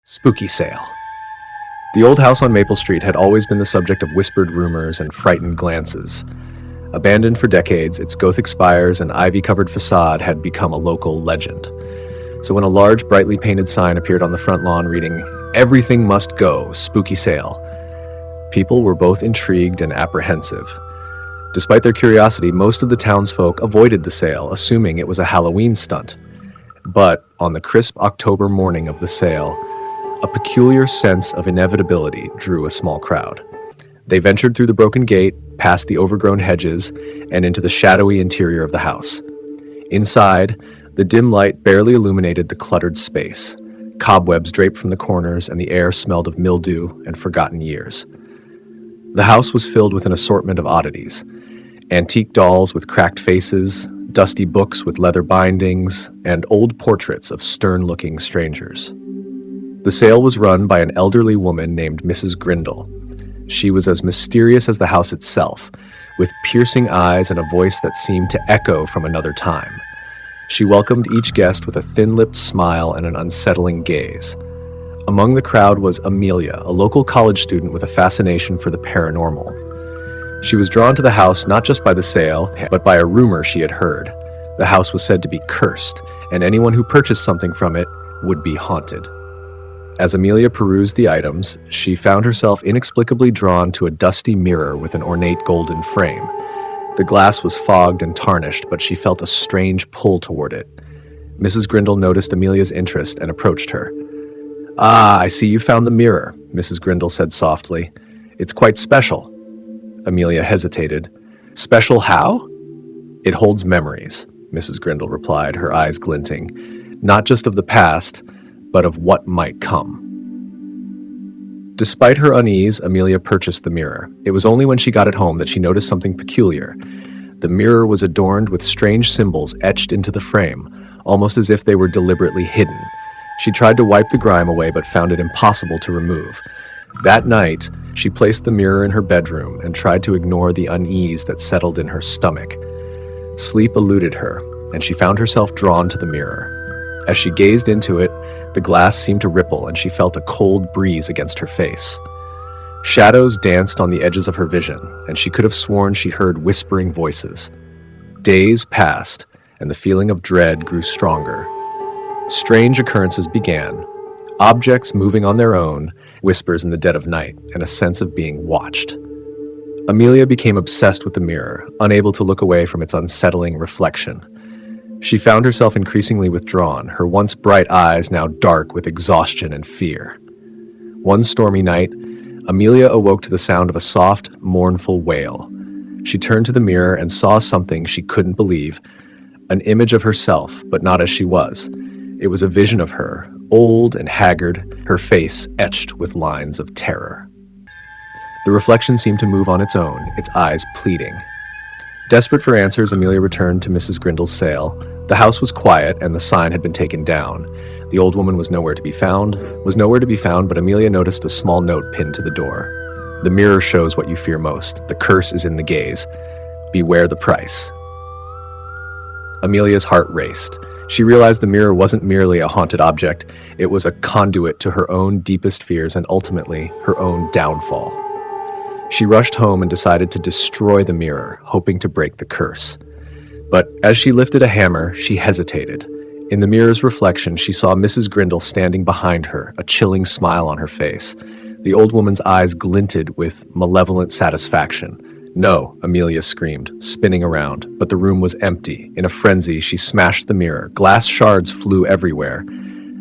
Spooky sale. The old house on Maple Street had always been the subject of whispered rumors and frightened glances. Abandoned for decades, its Gothic spires and ivy-covered facade had become a local legend. So when a large, brightly painted sign appeared on the front lawn reading, "Everything must go, spooky sale," people were both intrigued and apprehensive. Despite their curiosity, most of the townsfolk avoided the sale, assuming it was a Halloween stunt. But on the crisp October morning of the sale, a peculiar sense of inevitability drew a small crowd. They ventured through the broken gate, past the overgrown hedges, and into the shadowy interior of the house. Inside, the dim light barely illuminated the cluttered space. Cobwebs draped from the corners, and the air smelled of mildew and forgotten years. The house was filled with an assortment of oddities: antique dolls with cracked faces, dusty books with leather bindings, and old portraits of stern-looking strangers. The sale was run by an elderly woman named Mrs. Grindle. She was as mysterious as the house itself, with piercing eyes and a voice that seemed to echo from another time. She welcomed each guest with a thin-lipped smile and an unsettling gaze. Among the crowd was Amelia, a local college student with a fascination for the paranormal. She was drawn to the house not just by the sale, but by a rumor she had heard. The house was said to be cursed, and anyone who purchased something from it would be haunted. As Amelia perused the items, she found herself inexplicably drawn to a dusty mirror with an ornate golden frame. The glass was fogged and tarnished, but she felt a strange pull toward it. Mrs. Grindle noticed Amelia's interest and approached her. "Ah, I see you found the mirror," Mrs. Grindle said softly. "It's quite special." Amelia hesitated. "Special how?" "It holds memories," Mrs. Grindle replied, her eyes glinting. "Not just of the past, but of what might come." Despite her unease, Amelia purchased the mirror. It was only when she got it home that she noticed something peculiar. The mirror was adorned with strange symbols etched into the frame, almost as if they were deliberately hidden. She tried to wipe the grime away, but found it impossible to remove. That night, she placed the mirror in her bedroom and tried to ignore the unease that settled in her stomach. Sleep eluded her, and she found herself drawn to the mirror. As she gazed into it, the glass seemed to ripple, and she felt a cold breeze against her face. Shadows danced on the edges of her vision, and she could have sworn she heard whispering voices. Days passed, and the feeling of dread grew stronger. Strange occurrences began: objects moving on their own, whispers in the dead of night, and a sense of being watched. Amelia became obsessed with the mirror, unable to look away from its unsettling reflection. She found herself increasingly withdrawn, her once bright eyes now dark with exhaustion and fear. One stormy night, Amelia awoke to the sound of a soft, mournful wail. She turned to the mirror and saw something she couldn't believe: an image of herself, but not as she was. It was a vision of her, old and haggard, her face etched with lines of terror. The reflection seemed to move on its own, its eyes pleading. Desperate for answers, Amelia returned to Mrs. Grindle's sale. The house was quiet, and the sign had been taken down. The old woman was nowhere to be found, but Amelia noticed a small note pinned to the door. "The mirror shows what you fear most. The curse is in the gaze. Beware the price." Amelia's heart raced. She realized the mirror wasn't merely a haunted object. It was a conduit to her own deepest fears and ultimately her own downfall. She rushed home and decided to destroy the mirror, hoping to break the curse. But as she lifted a hammer, she hesitated. In the mirror's reflection, she saw Mrs. Grindle standing behind her, a chilling smile on her face. The old woman's eyes glinted with malevolent satisfaction. "No," Amelia screamed, spinning around, but the room was empty. In a frenzy, she smashed the mirror. Glass shards flew everywhere,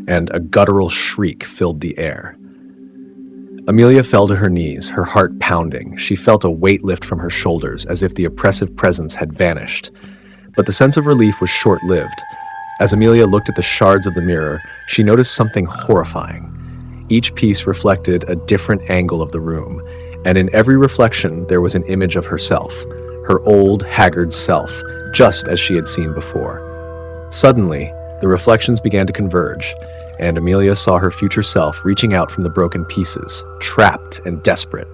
and a guttural shriek filled the air. Amelia fell to her knees, her heart pounding. She felt a weight lift from her shoulders, as if the oppressive presence had vanished. But the sense of relief was short-lived. As Amelia looked at the shards of the mirror, she noticed something horrifying. Each piece reflected a different angle of the room, and in every reflection there was an image of herself, her old, haggard self, just as she had seen before. Suddenly, the reflections began to converge, and Amelia saw her future self reaching out from the broken pieces, trapped and desperate.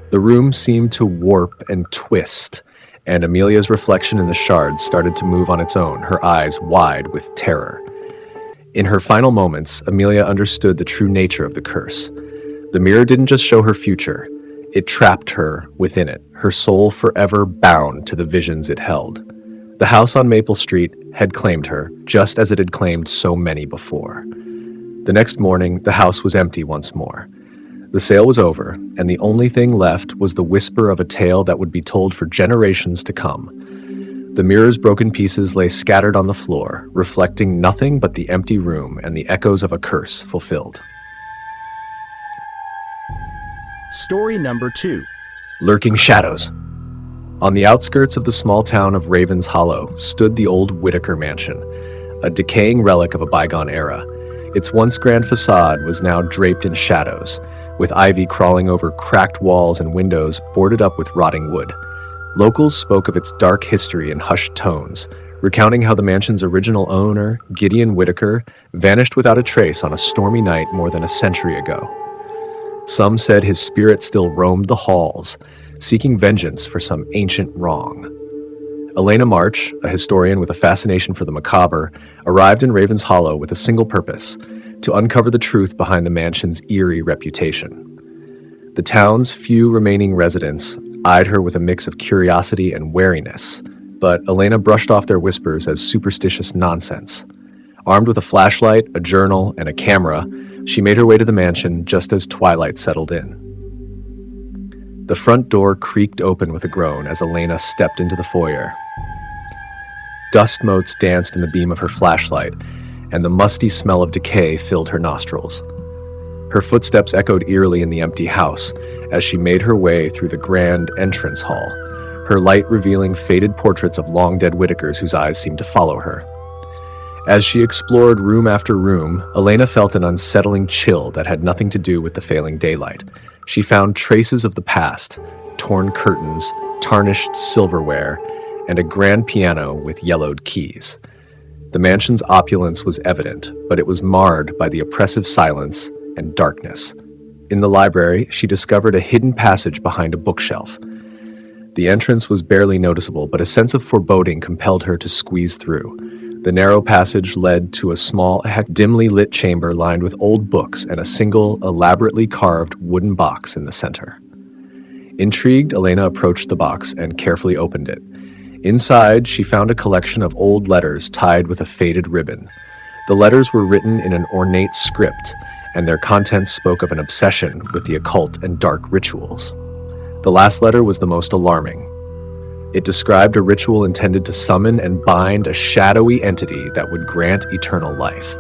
The room seemed to warp and twist, and Amelia's reflection in the shards started to move on its own, her eyes wide with terror. In her final moments, Amelia understood the true nature of the curse. The mirror didn't just show her future, it trapped her within it, her soul forever bound to the visions it held. The house on Maple Street had claimed her, just as it had claimed so many before. The next morning, the house was empty once more. The sale was over, and the only thing left was the whisper of a tale that would be told for generations to come. The mirror's broken pieces lay scattered on the floor, reflecting nothing but the empty room and the echoes of a curse fulfilled. Story number 2. Lurking Shadows. On the outskirts of the small town of Ravens Hollow stood the old Whitaker mansion, a decaying relic of a bygone era. Its once grand facade was now draped in shadows, with ivy crawling over cracked walls and windows boarded up with rotting wood. Locals spoke of its dark history in hushed tones, recounting how the mansion's original owner, Gideon Whitaker, vanished without a trace on a stormy night more than a century ago. Some said his spirit still roamed the halls, seeking vengeance for some ancient wrong. Elena March, a historian with a fascination for the macabre, arrived in Ravens Hollow with a single purpose: to uncover the truth behind the mansion's eerie reputation. The town's few remaining residents eyed her with a mix of curiosity and wariness, but Elena brushed off their whispers as superstitious nonsense. Armed with a flashlight, a journal, and a camera, she made her way to the mansion just as twilight settled in. The front door creaked open with a groan as Elena stepped into the foyer. Dust motes danced in the beam of her flashlight, and the musty smell of decay filled her nostrils. Her footsteps echoed eerily in the empty house as she made her way through the grand entrance hall, her light revealing faded portraits of long-dead Whitakers whose eyes seemed to follow her. As she explored room after room, Elena felt an unsettling chill that had nothing to do with the failing daylight. She found traces of the past: torn curtains, tarnished silverware, and a grand piano with yellowed keys. The mansion's opulence was evident, but it was marred by the oppressive silence and darkness. In the library, she discovered a hidden passage behind a bookshelf. The entrance was barely noticeable, but a sense of foreboding compelled her to squeeze through. The narrow passage led to a small, dimly lit chamber lined with old books and a single, elaborately carved wooden box in the center. Intrigued, Elena approached the box and carefully opened it. Inside, she found a collection of old letters tied with a faded ribbon. The letters were written in an ornate script, and their contents spoke of an obsession with the occult and dark rituals. The last letter was the most alarming. It described a ritual intended to summon and bind a shadowy entity that would grant eternal life.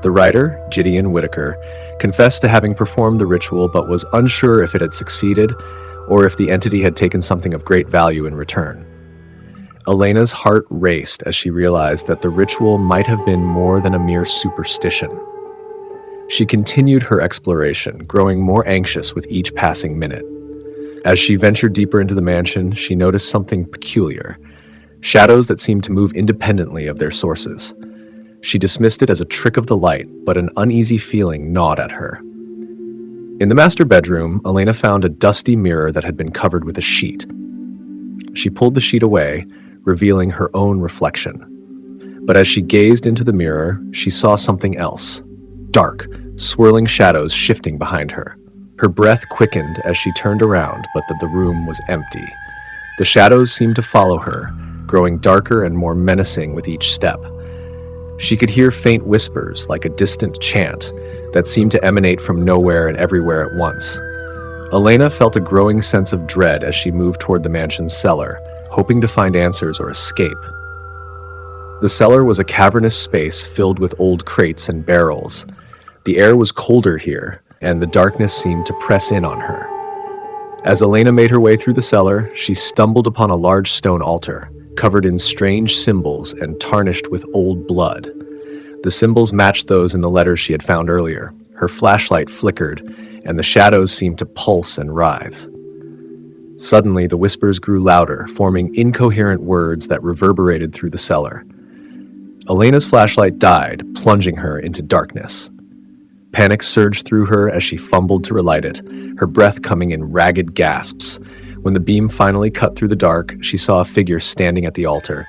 The writer, Gideon Whitaker, confessed to having performed the ritual but was unsure if it had succeeded or if the entity had taken something of great value in return. Elena's heart raced as she realized that the ritual might have been more than a mere superstition. She continued her exploration, growing more anxious with each passing minute. As she ventured deeper into the mansion, she noticed something peculiar: shadows that seemed to move independently of their sources. She dismissed it as a trick of the light, but an uneasy feeling gnawed at her. In the master bedroom, Elena found a dusty mirror that had been covered with a sheet. She pulled the sheet away, revealing her own reflection. But as she gazed into the mirror, she saw something else: dark, swirling shadows shifting behind her. Her breath quickened as she turned around, but the room was empty. The shadows seemed to follow her, growing darker and more menacing with each step. She could hear faint whispers, like a distant chant, that seemed to emanate from nowhere and everywhere at once. Elena felt a growing sense of dread as she moved toward the mansion's cellar, hoping to find answers or escape. The cellar was a cavernous space filled with old crates and barrels. The air was colder here, and the darkness seemed to press in on her. As Elena made her way through the cellar, she stumbled upon a large stone altar, covered in strange symbols and tarnished with old blood. The symbols matched those in the letters she had found earlier. Her flashlight flickered, and the shadows seemed to pulse and writhe. Suddenly, the whispers grew louder, forming incoherent words that reverberated through the cellar. Elena's flashlight died, plunging her into darkness. Panic surged through her as she fumbled to relight it, her breath coming in ragged gasps. When the beam finally cut through the dark, she saw a figure standing at the altar,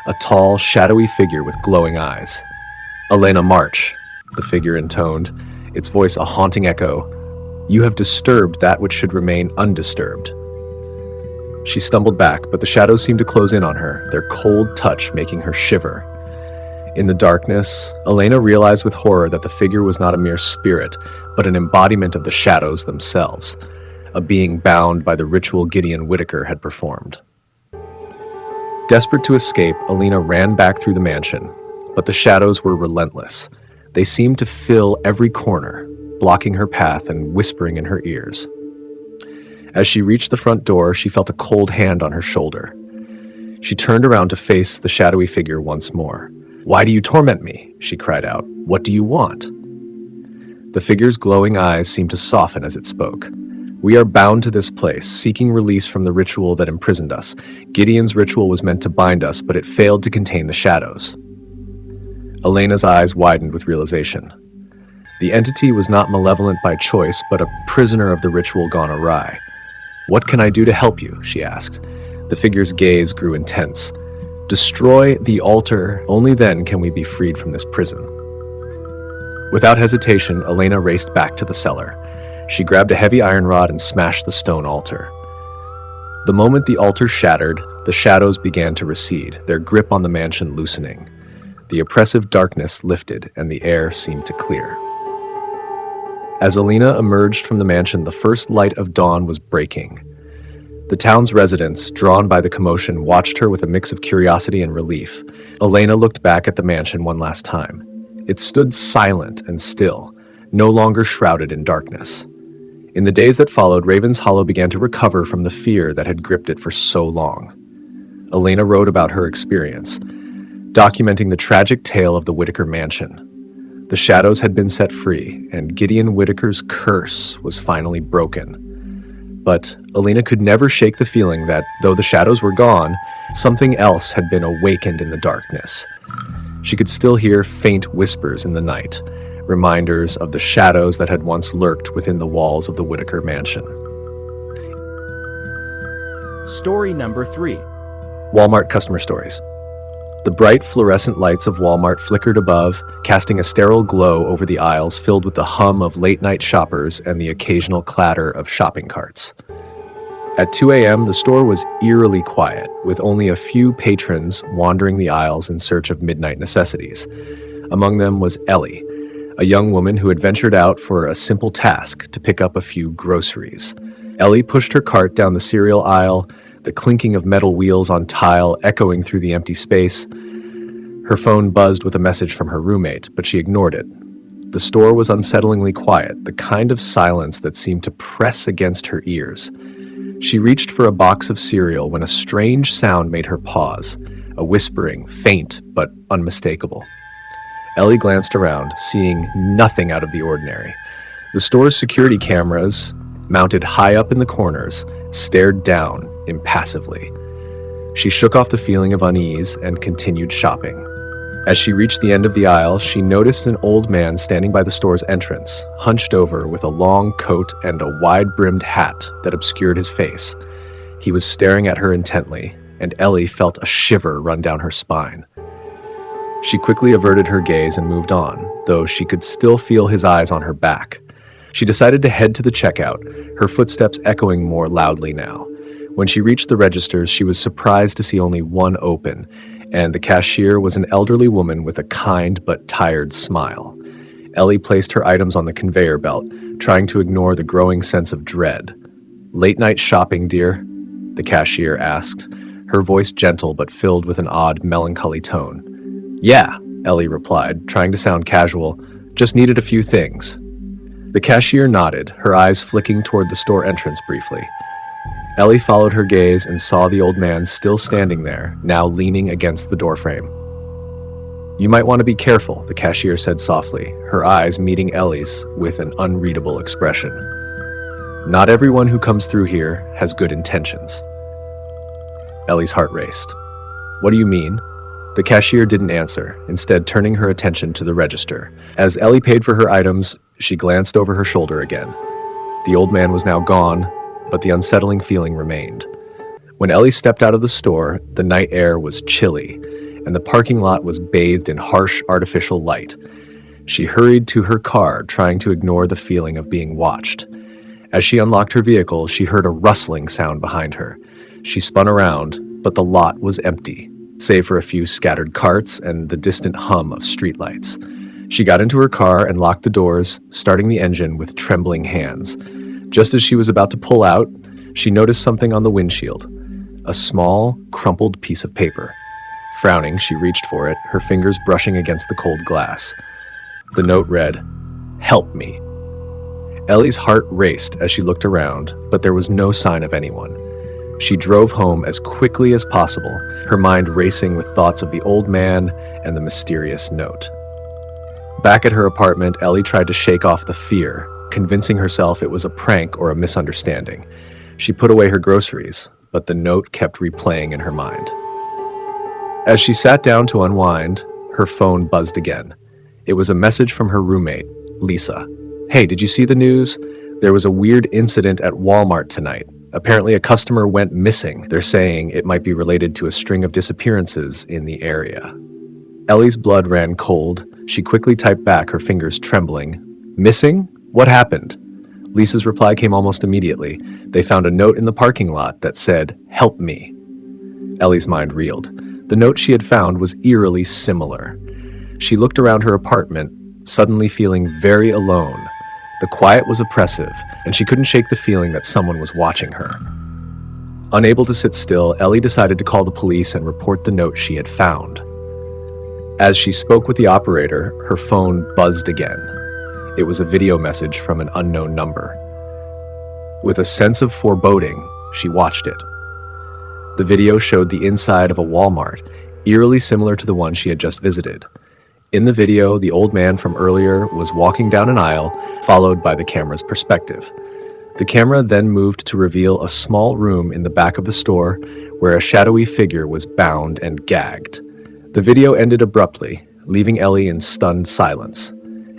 a tall, shadowy figure with glowing eyes. "Elena, march," the figure intoned, its voice a haunting echo. "You have disturbed that which should remain undisturbed." She stumbled back, but the shadows seemed to close in on her, their cold touch making her shiver. In the darkness, Elena realized with horror that the figure was not a mere spirit, but an embodiment of the shadows themselves, a being bound by the ritual Gideon Whitaker had performed. Desperate to escape, Elena ran back through the mansion, but the shadows were relentless. They seemed to fill every corner, blocking her path and whispering in her ears. As she reached the front door, she felt a cold hand on her shoulder. She turned around to face the shadowy figure once more. "Why do you torment me?" she cried out. "What do you want?" The figure's glowing eyes seemed to soften as it spoke. "We are bound to this place, seeking release from the ritual that imprisoned us. Gideon's ritual was meant to bind us, but it failed to contain the shadows." Elena's eyes widened with realization. The entity was not malevolent by choice, but a prisoner of the ritual gone awry. "What can I do to help you?" she asked. The figure's gaze grew intense. "Destroy the altar, only then can we be freed from this prison." Without hesitation, Elena raced back to the cellar. She grabbed a heavy iron rod and smashed the stone altar. The moment the altar shattered, the shadows began to recede, their grip on the mansion loosening. The oppressive darkness lifted, and the air seemed to clear. As Elena emerged from the mansion, the first light of dawn was breaking. The town's residents, drawn by the commotion, watched her with a mix of curiosity and relief. Elena looked back at the mansion one last time. It stood silent and still, no longer shrouded in darkness. In the days that followed, Raven's Hollow began to recover from the fear that had gripped it for so long. Elena wrote about her experience, documenting the tragic tale of the Whitaker mansion. The shadows had been set free, and Gideon Whitaker's curse was finally broken. But Elena could never shake the feeling that, though the shadows were gone, something else had been awakened in the darkness. She could still hear faint whispers in the night, reminders of the shadows that had once lurked within the walls of the Whitaker mansion. Story number 3. Walmart customer stories. The bright fluorescent lights of Walmart flickered above, casting a sterile glow over the aisles filled with the hum of late-night shoppers and the occasional clatter of shopping carts. At 2 a.m., the store was eerily quiet, with only a few patrons wandering the aisles in search of midnight necessities. Among them was Ellie, a young woman who had ventured out for a simple task to pick up a few groceries. Ellie pushed her cart down the cereal aisle, the clinking of metal wheels on tile echoing through the empty space. Her phone buzzed with a message from her roommate, but she ignored it. The store was unsettlingly quiet, the kind of silence that seemed to press against her ears. She reached for a box of cereal when a strange sound made her pause, a whispering, faint but unmistakable. Ellie glanced around, seeing nothing out of the ordinary. The store's security cameras, mounted high up in the corners, stared down impassively. She shook off the feeling of unease and continued shopping. As she reached the end of the aisle, she noticed an old man standing by the store's entrance, hunched over with a long coat and a wide-brimmed hat that obscured his face. He was staring at her intently, and Ellie felt a shiver run down her spine. She quickly averted her gaze and moved on, though she could still feel his eyes on her back. She decided to head to the checkout, her footsteps echoing more loudly now. When she reached the registers, she was surprised to see only one open, and the cashier was an elderly woman with a kind but tired smile. Ellie placed her items on the conveyor belt, trying to ignore the growing sense of dread. "Late-night shopping, dear?" the cashier asked, her voice gentle but filled with an odd, melancholy tone. "Yeah," Ellie replied, trying to sound casual. "Just needed a few things." The cashier nodded, her eyes flicking toward the store entrance briefly. Ellie followed her gaze and saw the old man still standing there, now leaning against the doorframe. "You might want to be careful," the cashier said softly, her eyes meeting Ellie's with an unreadable expression. "Not everyone who comes through here has good intentions." Ellie's heart raced. "What do you mean?" The cashier didn't answer, instead turning her attention to the register. As Ellie paid for her items, she glanced over her shoulder again. The old man was now gone, but the unsettling feeling remained. When Ellie stepped out of the store, the night air was chilly, and the parking lot was bathed in harsh artificial light. She hurried to her car, trying to ignore the feeling of being watched. As she unlocked her vehicle, she heard a rustling sound behind her. She spun around, but the lot was empty, save for a few scattered carts and the distant hum of streetlights. She got into her car and locked the doors, starting the engine with trembling hands. Just as she was about to pull out, she noticed something on the windshield, a small, crumpled piece of paper. Frowning, she reached for it, her fingers brushing against the cold glass. The note read, "Help me." Ellie's heart raced as she looked around, but there was no sign of anyone. She drove home as quickly as possible, her mind racing with thoughts of the old man and the mysterious note. Back at her apartment, Ellie tried to shake off the fear, convincing herself it was a prank or a misunderstanding. She put away her groceries, but the note kept replaying in her mind. As she sat down to unwind, her phone buzzed again. It was a message from her roommate, Lisa. "Hey, did you see the news? There was a weird incident at Walmart tonight. Apparently a customer went missing. They're saying it might be related to a string of disappearances in the area." Ellie's blood ran cold. She quickly typed back, her fingers trembling. "Missing? What happened?" Lisa's reply came almost immediately. They found a note in the parking lot that said, "Help me." Ellie's mind reeled. The note she had found was eerily similar. She looked around her apartment, suddenly feeling very alone. The quiet was oppressive, and she couldn't shake the feeling that someone was watching her. Unable to sit still, Ellie decided to call the police and report the note she had found. As she spoke with the operator, her phone buzzed again. It was a video message from an unknown number. With a sense of foreboding, she watched it. The video showed the inside of a Walmart, eerily similar to the one she had just visited. In the video, the old man from earlier was walking down an aisle, followed by the camera's perspective. The camera then moved to reveal a small room in the back of the store where a shadowy figure was bound and gagged. The video ended abruptly, leaving Ellie in stunned silence.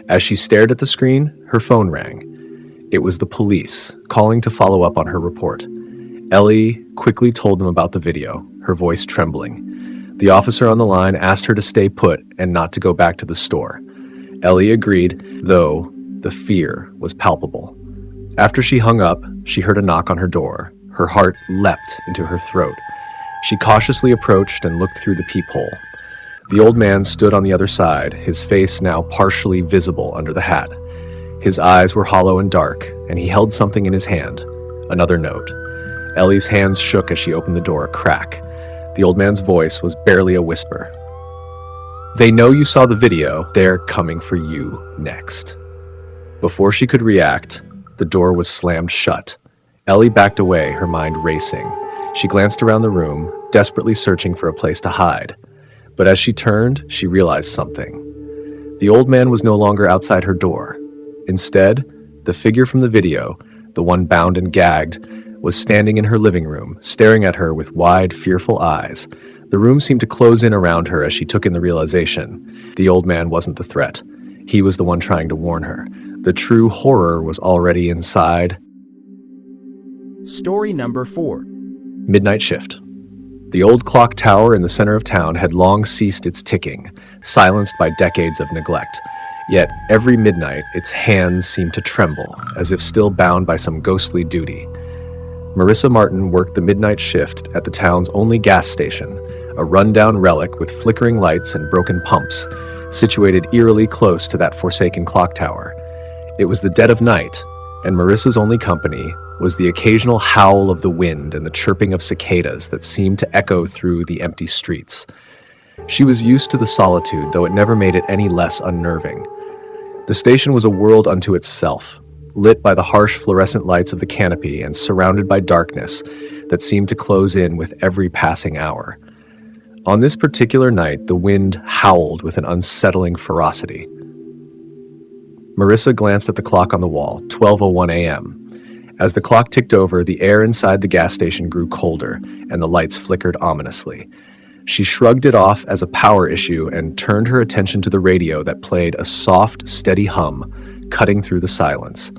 As she stared at the screen, her phone rang. It was the police, calling to follow up on her report. Ellie quickly told them about the video, her voice trembling. The officer on the line asked her to stay put and not to go back to the store. Ellie agreed, though the fear was palpable. After she hung up, she heard a knock on her door. Her heart leapt into her throat. She cautiously approached and looked through the peephole. The old man stood on the other side, his face now partially visible under the hat. His eyes were hollow and dark, and he held something in his hand, another note. Ellie's hands shook as she opened the door a crack. The old man's voice was barely a whisper. "They know you saw the video. They're coming for you next." Before she could react, the door was slammed shut. Ellie backed away, her mind racing. She glanced around the room, desperately searching for a place to hide. But as she turned, she realized something. The old man was no longer outside her door. Instead, the figure from the video, the one bound and gagged, was standing in her living room, staring at her with wide, fearful eyes. The room seemed to close in around her as she took in the realization. The old man wasn't the threat. He was the one trying to warn her. The true horror was already inside. Story number 4. Midnight shift. The old clock tower in the center of town had long ceased its ticking, silenced by decades of neglect. Yet every midnight, its hands seemed to tremble, as if still bound by some ghostly duty. Marissa Martin worked the midnight shift at the town's only gas station, a rundown relic with flickering lights and broken pumps, situated eerily close to that forsaken clock tower. It was the dead of night, and Marissa's only company was the occasional howl of the wind and the chirping of cicadas that seemed to echo through the empty streets. She was used to the solitude, though it never made it any less unnerving. The station was a world unto itself, lit by the harsh fluorescent lights of the canopy and surrounded by darkness that seemed to close in with every passing hour. On this particular night, the wind howled with an unsettling ferocity. Marissa glanced at the clock on the wall, 12:01 a.m. As the clock ticked over, the air inside the gas station grew colder, and the lights flickered ominously. She shrugged it off as a power issue and turned her attention to the radio that played a soft, steady hum, cutting through the silence.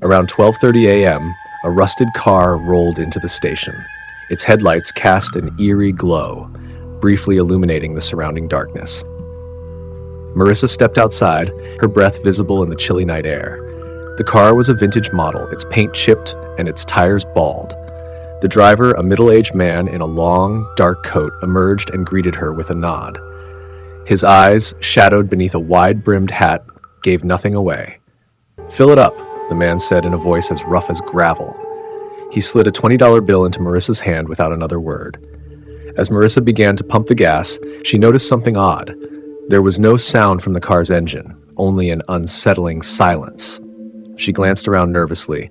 Around 12:30 a.m., a rusted car rolled into the station. Its headlights cast an eerie glow. briefly illuminating the surrounding darkness. Marissa stepped outside, her breath visible in the chilly night air. The car was a vintage model, its paint chipped and its tires bald. The driver, a middle-aged man in a long, dark coat, emerged and greeted her with a nod. His eyes, shadowed beneath a wide-brimmed hat, gave nothing away. "Fill it up," the man said in a voice as rough as gravel. He slid a $20 bill into Marissa's hand without another word. As Marissa began to pump the gas, she noticed something odd. There was no sound from the car's engine, only an unsettling silence. She glanced around nervously,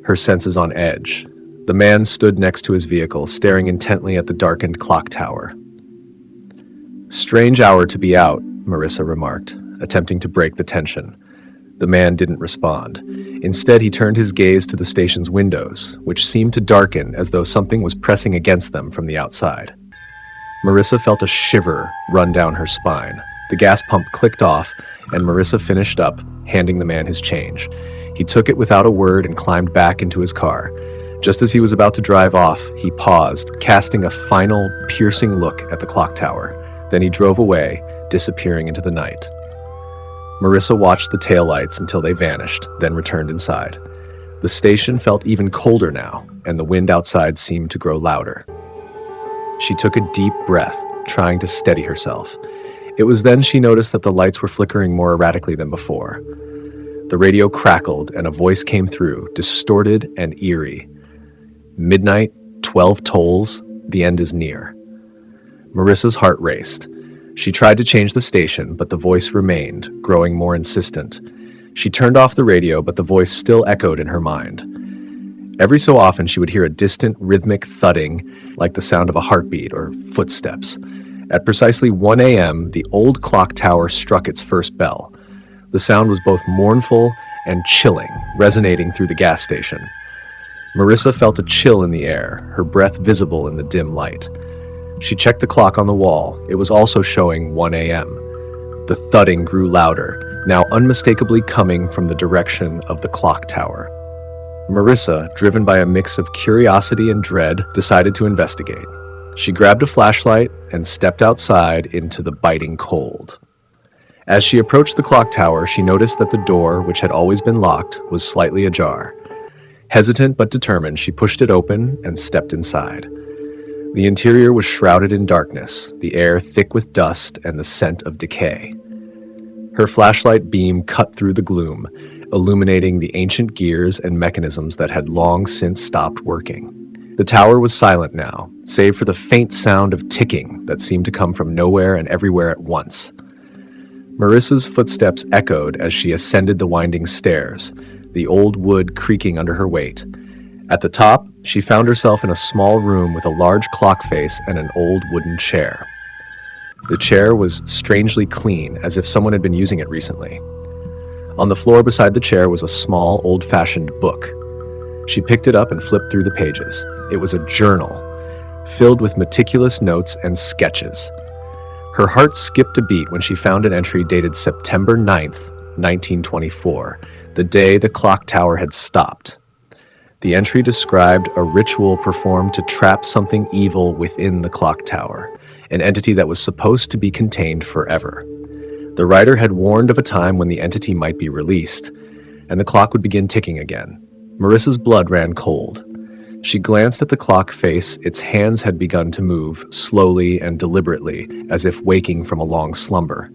her senses on edge. The man stood next to his vehicle, staring intently at the darkened clock tower. "Strange hour to be out," Marissa remarked, attempting to break the tension. The man didn't respond. Instead, he turned his gaze to the station's windows, which seemed to darken as though something was pressing against them from the outside. Marissa felt a shiver run down her spine. The gas pump clicked off, and Marissa finished up, handing the man his change. He took it without a word and climbed back into his car. Just as he was about to drive off, he paused, casting a final, piercing look at the clock tower. Then he drove away, disappearing into the night. Marissa watched the taillights until they vanished, then returned inside. The station felt even colder now, and the wind outside seemed to grow louder. She took a deep breath, trying to steady herself. It was then she noticed that the lights were flickering more erratically than before. The radio crackled, and a voice came through, distorted and eerie. "Midnight, 12 tolls, the end is near." Marissa's heart raced. She tried to change the station, but the voice remained, growing more insistent. She turned off the radio, but the voice still echoed in her mind. Every so often, she would hear a distant, rhythmic thudding, like the sound of a heartbeat or footsteps. At precisely 1 a.m., the old clock tower struck its first bell. The sound was both mournful and chilling, resonating through the gas station. Marissa felt a chill in the air, her breath visible in the dim light. She checked the clock on the wall. It was also showing 1 a.m. The thudding grew louder, now unmistakably coming from the direction of the clock tower. Marissa, driven by a mix of curiosity and dread, decided to investigate. She grabbed a flashlight and stepped outside into the biting cold. As she approached the clock tower, she noticed that the door, which had always been locked, was slightly ajar. Hesitant but determined, she pushed it open and stepped inside. The interior was shrouded in darkness, the air thick with dust and the scent of decay. Her flashlight beam cut through the gloom, illuminating the ancient gears and mechanisms that had long since stopped working. The tower was silent now, save for the faint sound of ticking that seemed to come from nowhere and everywhere at once. Marissa's footsteps echoed as she ascended the winding stairs, the old wood creaking under her weight. At the top, she found herself in a small room with a large clock face and an old wooden chair. The chair was strangely clean, as if someone had been using it recently. On the floor beside the chair was a small, old-fashioned book. She picked it up and flipped through the pages. It was a journal, filled with meticulous notes and sketches. Her heart skipped a beat when she found an entry dated September 9th, 1924, the day the clock tower had stopped. The entry described a ritual performed to trap something evil within the clock tower, an entity that was supposed to be contained forever. The writer had warned of a time when the entity might be released, and the clock would begin ticking again. Marissa's blood ran cold. She glanced at the clock face. Its hands had begun to move, slowly and deliberately, as if waking from a long slumber.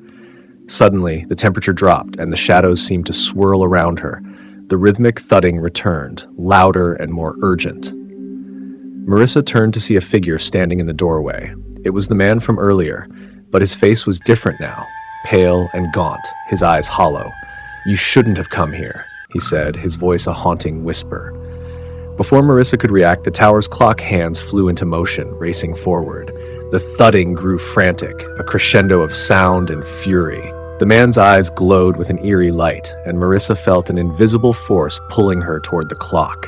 Suddenly, the temperature dropped, and the shadows seemed to swirl around her. The rhythmic thudding returned, louder and more urgent. Marissa turned to see a figure standing in the doorway. It was the man from earlier, but his face was different now, pale and gaunt, his eyes hollow. "You shouldn't have come here," he said, his voice a haunting whisper. Before Marissa could react, the tower's clock hands flew into motion, racing forward. The thudding grew frantic, a crescendo of sound and fury. The man's eyes glowed with an eerie light, and Marissa felt an invisible force pulling her toward the clock.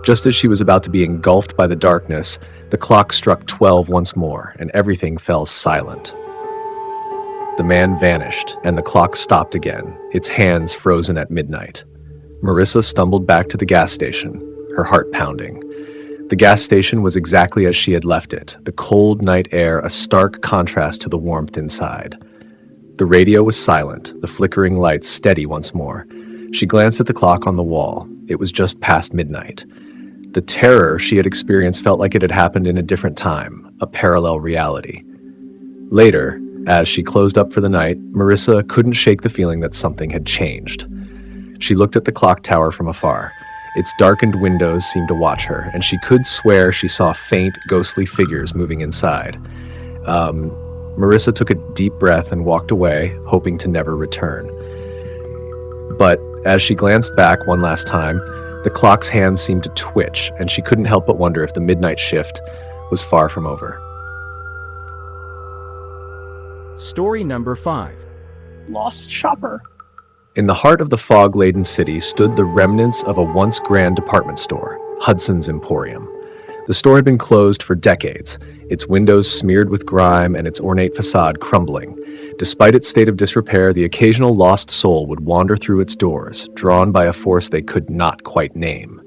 Just as she was about to be engulfed by the darkness, the clock struck 12 once more, and everything fell silent. The man vanished, and the clock stopped again, its hands frozen at midnight. Marissa stumbled back to the gas station, her heart pounding. The gas station was exactly as she had left it, the cold night air a stark contrast to the warmth inside. The radio was silent, the flickering lights steady once more. She glanced at the clock on the wall. It was just past midnight. The terror she had experienced felt like it had happened in a different time, a parallel reality. Later, as she closed up for the night, Marissa couldn't shake the feeling that something had changed. She looked at the clock tower from afar. Its darkened windows seemed to watch her, and she could swear she saw faint, ghostly figures moving inside. Marissa took a deep breath and walked away, hoping to never return. But as she glanced back one last time, the clock's hands seemed to twitch, and she couldn't help but wonder if the midnight shift was far from over. Story number 5. Lost shopper. In the heart of the fog-laden city stood the remnants of a once grand department store, Hudson's Emporium. The store had been closed for decades, its windows smeared with grime and its ornate facade crumbling. Despite its state of disrepair, the occasional lost soul would wander through its doors, drawn by a force they could not quite name.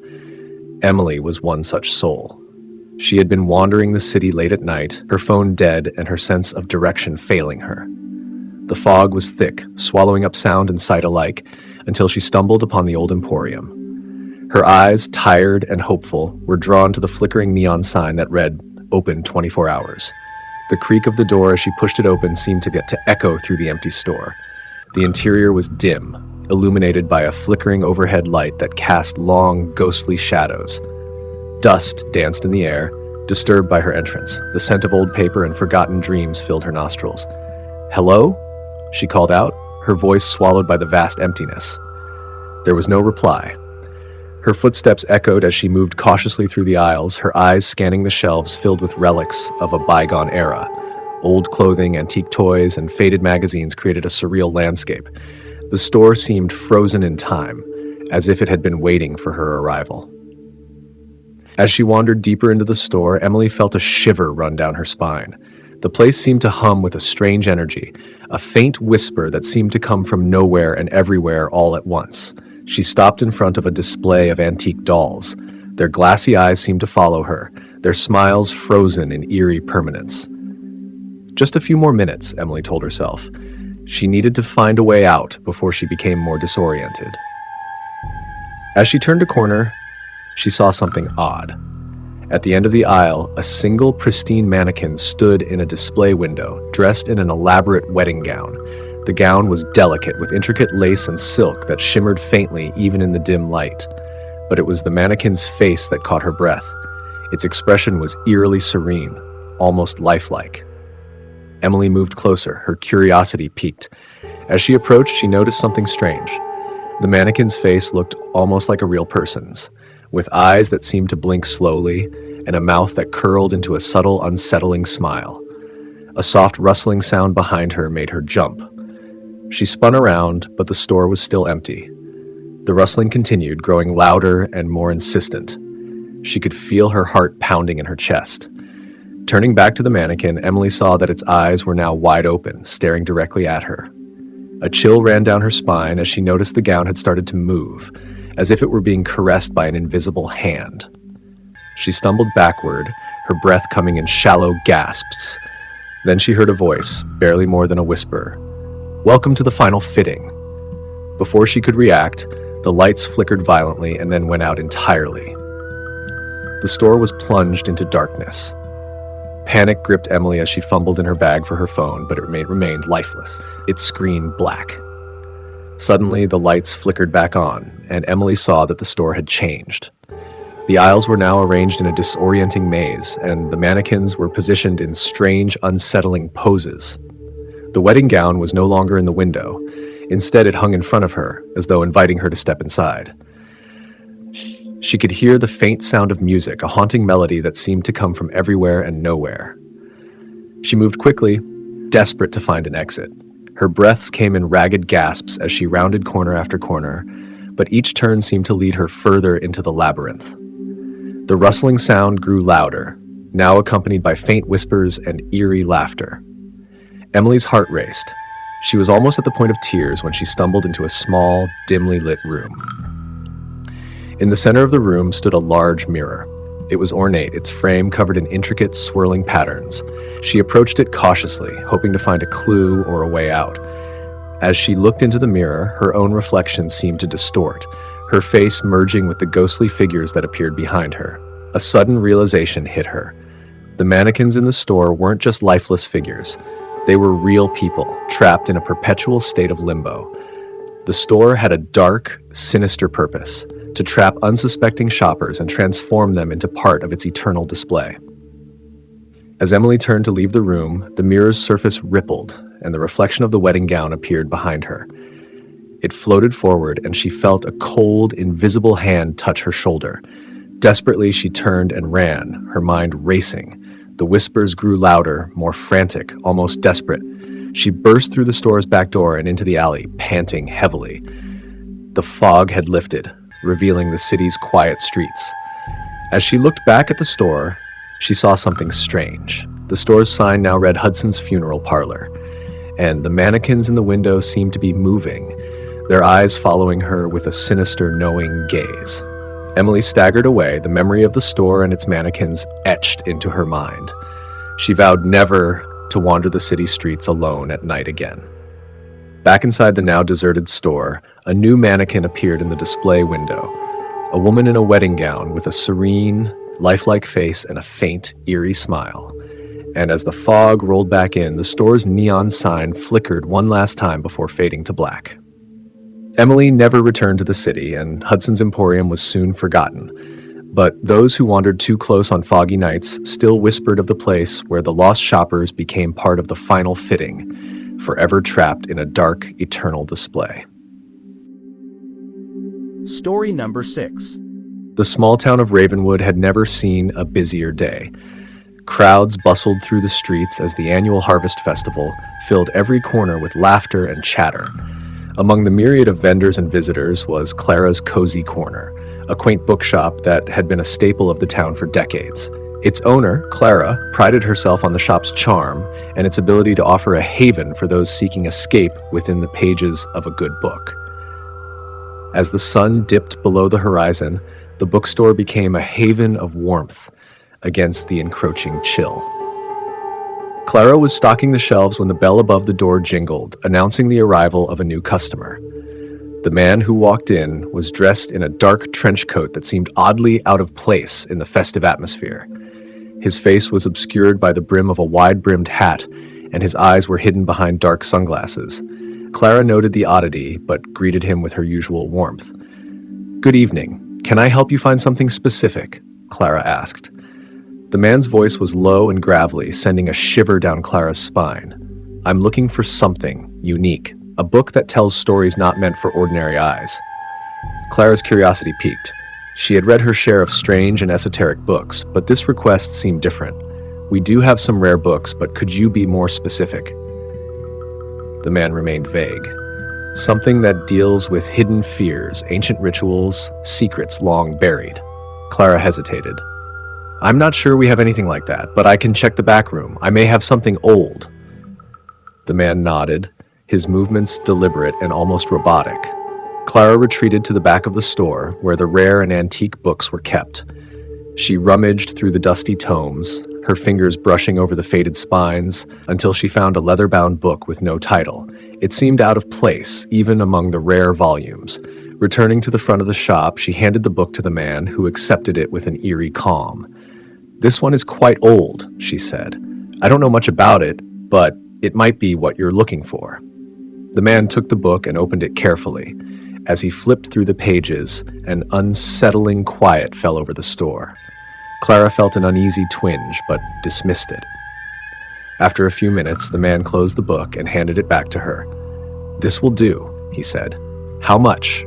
Emily was one such soul. She had been wandering the city late at night, her phone dead and her sense of direction failing her. The fog was thick, swallowing up sound and sight alike, until she stumbled upon the old Emporium. Her eyes, tired and hopeful, were drawn to the flickering neon sign that read, "Open 24 hours." The creak of the door as she pushed it open seemed to get to echo through the empty store. The interior was dim, illuminated by a flickering overhead light that cast long, ghostly shadows. Dust danced in the air, disturbed by her entrance. The scent of old paper and forgotten dreams filled her nostrils. "Hello?" she called out, her voice swallowed by the vast emptiness. There was no reply. Her footsteps echoed as she moved cautiously through the aisles, her eyes scanning the shelves filled with relics of a bygone era. Old clothing, antique toys, and faded magazines created a surreal landscape. The store seemed frozen in time, as if it had been waiting for her arrival. As she wandered deeper into the store, Emily felt a shiver run down her spine. The place seemed to hum with a strange energy, a faint whisper that seemed to come from nowhere and everywhere all at once. She stopped in front of a display of antique dolls. Their glassy eyes seemed to follow her, their smiles frozen in eerie permanence. Just a few more minutes, Emily told herself. She needed to find a way out before she became more disoriented. As she turned a corner, she saw something odd. At the end of the aisle, a single pristine mannequin stood in a display window, dressed in an elaborate wedding gown. The gown was delicate, with intricate lace and silk that shimmered faintly even in the dim light. But it was the mannequin's face that caught her breath. Its expression was eerily serene, almost lifelike. Emily moved closer, her curiosity piqued. As she approached, she noticed something strange. The mannequin's face looked almost like a real person's, with eyes that seemed to blink slowly and a mouth that curled into a subtle, unsettling smile. A soft rustling sound behind her made her jump. She spun around, but the store was still empty. The rustling continued, growing louder and more insistent. She could feel her heart pounding in her chest. Turning back to the mannequin, Emily saw that its eyes were now wide open, staring directly at her. A chill ran down her spine as she noticed the gown had started to move, as if it were being caressed by an invisible hand. She stumbled backward, her breath coming in shallow gasps. Then she heard a voice, barely more than a whisper. "Welcome to the final fitting." Before she could react, the lights flickered violently and then went out entirely. The store was plunged into darkness. Panic gripped Emily as she fumbled in her bag for her phone, but it remained lifeless, its screen black. Suddenly, the lights flickered back on, and Emily saw that the store had changed. The aisles were now arranged in a disorienting maze, and the mannequins were positioned in strange, unsettling poses. The wedding gown was no longer in the window. Instead, it hung in front of her, as though inviting her to step inside. She could hear the faint sound of music, a haunting melody that seemed to come from everywhere and nowhere. She moved quickly, desperate to find an exit. Her breaths came in ragged gasps as she rounded corner after corner, but each turn seemed to lead her further into the labyrinth. The rustling sound grew louder, now accompanied by faint whispers and eerie laughter. Emily's heart raced. She was almost at the point of tears when she stumbled into a small, dimly lit room. In the center of the room stood a large mirror. It was ornate, its frame covered in intricate, swirling patterns. She approached it cautiously, hoping to find a clue or a way out. As she looked into the mirror, her own reflection seemed to distort, her face merging with the ghostly figures that appeared behind her. A sudden realization hit her. The mannequins in the store weren't just lifeless figures. They were real people, trapped in a perpetual state of limbo. The store had a dark, sinister purpose: to trap unsuspecting shoppers and transform them into part of its eternal display. As Emily turned to leave the room, the mirror's surface rippled, and the reflection of the wedding gown appeared behind her. It floated forward, and she felt a cold, invisible hand touch her shoulder. Desperately, she turned and ran, her mind racing. The whispers grew louder, more frantic, almost desperate. She burst through the store's back door and into the alley, panting heavily. The fog had lifted, revealing the city's quiet streets. As she looked back at the store, she saw something strange. The store's sign now read Hudson's Funeral Parlor, and the mannequins in the window seemed to be moving, their eyes following her with a sinister, knowing gaze. Emily staggered away, the memory of the store and its mannequins etched into her mind. She vowed never to wander the city streets alone at night again. Back inside the now deserted store, a new mannequin appeared in the display window. A woman in a wedding gown with a serene, lifelike face and a faint, eerie smile. And as the fog rolled back in, the store's neon sign flickered one last time before fading to black. Emily never returned to the city, and Hudson's Emporium was soon forgotten. But those who wandered too close on foggy nights still whispered of the place where the lost shoppers became part of the final fitting, forever trapped in a dark, eternal display. Story number 6. The small town of Ravenwood had never seen a busier day. Crowds bustled through the streets as the annual Harvest Festival filled every corner with laughter and chatter. Among the myriad of vendors and visitors was Clara's Cozy Corner, a quaint bookshop that had been a staple of the town for decades. Its owner, Clara, prided herself on the shop's charm and its ability to offer a haven for those seeking escape within the pages of a good book. As the sun dipped below the horizon, the bookstore became a haven of warmth against the encroaching chill. Clara was stocking the shelves when the bell above the door jingled, announcing the arrival of a new customer. The man who walked in was dressed in a dark trench coat that seemed oddly out of place in the festive atmosphere. His face was obscured by the brim of a wide-brimmed hat, and his eyes were hidden behind dark sunglasses. Clara noted the oddity, but greeted him with her usual warmth. "Good evening. Can I help you find something specific?" Clara asked. The man's voice was low and gravelly, sending a shiver down Clara's spine. "I'm looking for something unique, a book that tells stories not meant for ordinary eyes." Clara's curiosity piqued. She had read her share of strange and esoteric books, but this request seemed different. "We do have some rare books, but could you be more specific?" The man remained vague. "Something that deals with hidden fears, ancient rituals, secrets long buried." Clara hesitated. "I'm not sure we have anything like that, but I can check the back room. I may have something old." The man nodded, his movements deliberate and almost robotic. Clara retreated to the back of the store, where the rare and antique books were kept. She rummaged through the dusty tomes, her fingers brushing over the faded spines, until she found a leather-bound book with no title. It seemed out of place, even among the rare volumes. Returning to the front of the shop, she handed the book to the man, who accepted it with an eerie calm. "This one is quite old," she said. "I don't know much about it, but it might be what you're looking for." The man took the book and opened it carefully. As he flipped through the pages, an unsettling quiet fell over the store. Clara felt an uneasy twinge, but dismissed it. After a few minutes, the man closed the book and handed it back to her. "This will do," he said. "How much?"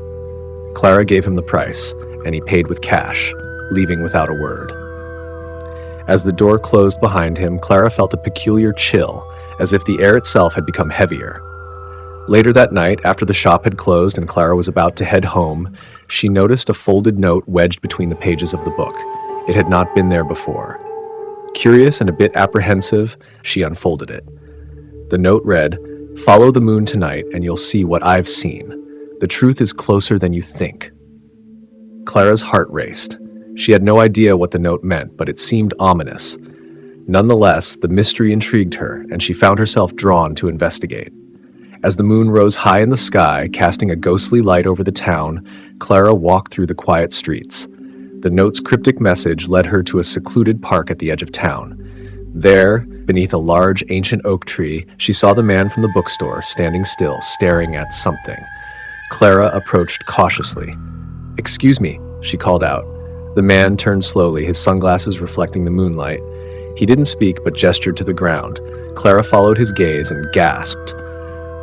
Clara gave him the price, and he paid with cash, leaving without a word. As the door closed behind him, Clara felt a peculiar chill, as if the air itself had become heavier. Later that night, after the shop had closed and Clara was about to head home, she noticed a folded note wedged between the pages of the book. It had not been there before. Curious and a bit apprehensive, she unfolded it. The note read, "Follow the moon tonight and you'll see what I've seen. The truth is closer than you think." Clara's heart raced. She had no idea what the note meant, but it seemed ominous. Nonetheless, the mystery intrigued her, and she found herself drawn to investigate. As the moon rose high in the sky, casting a ghostly light over the town, Clara walked through the quiet streets. The note's cryptic message led her to a secluded park at the edge of town. There, beneath a large ancient oak tree, she saw the man from the bookstore standing still, staring at something. Clara approached cautiously. "Excuse me," she called out. The man turned slowly, his sunglasses reflecting the moonlight. He didn't speak, but gestured to the ground. Clara followed his gaze and gasped.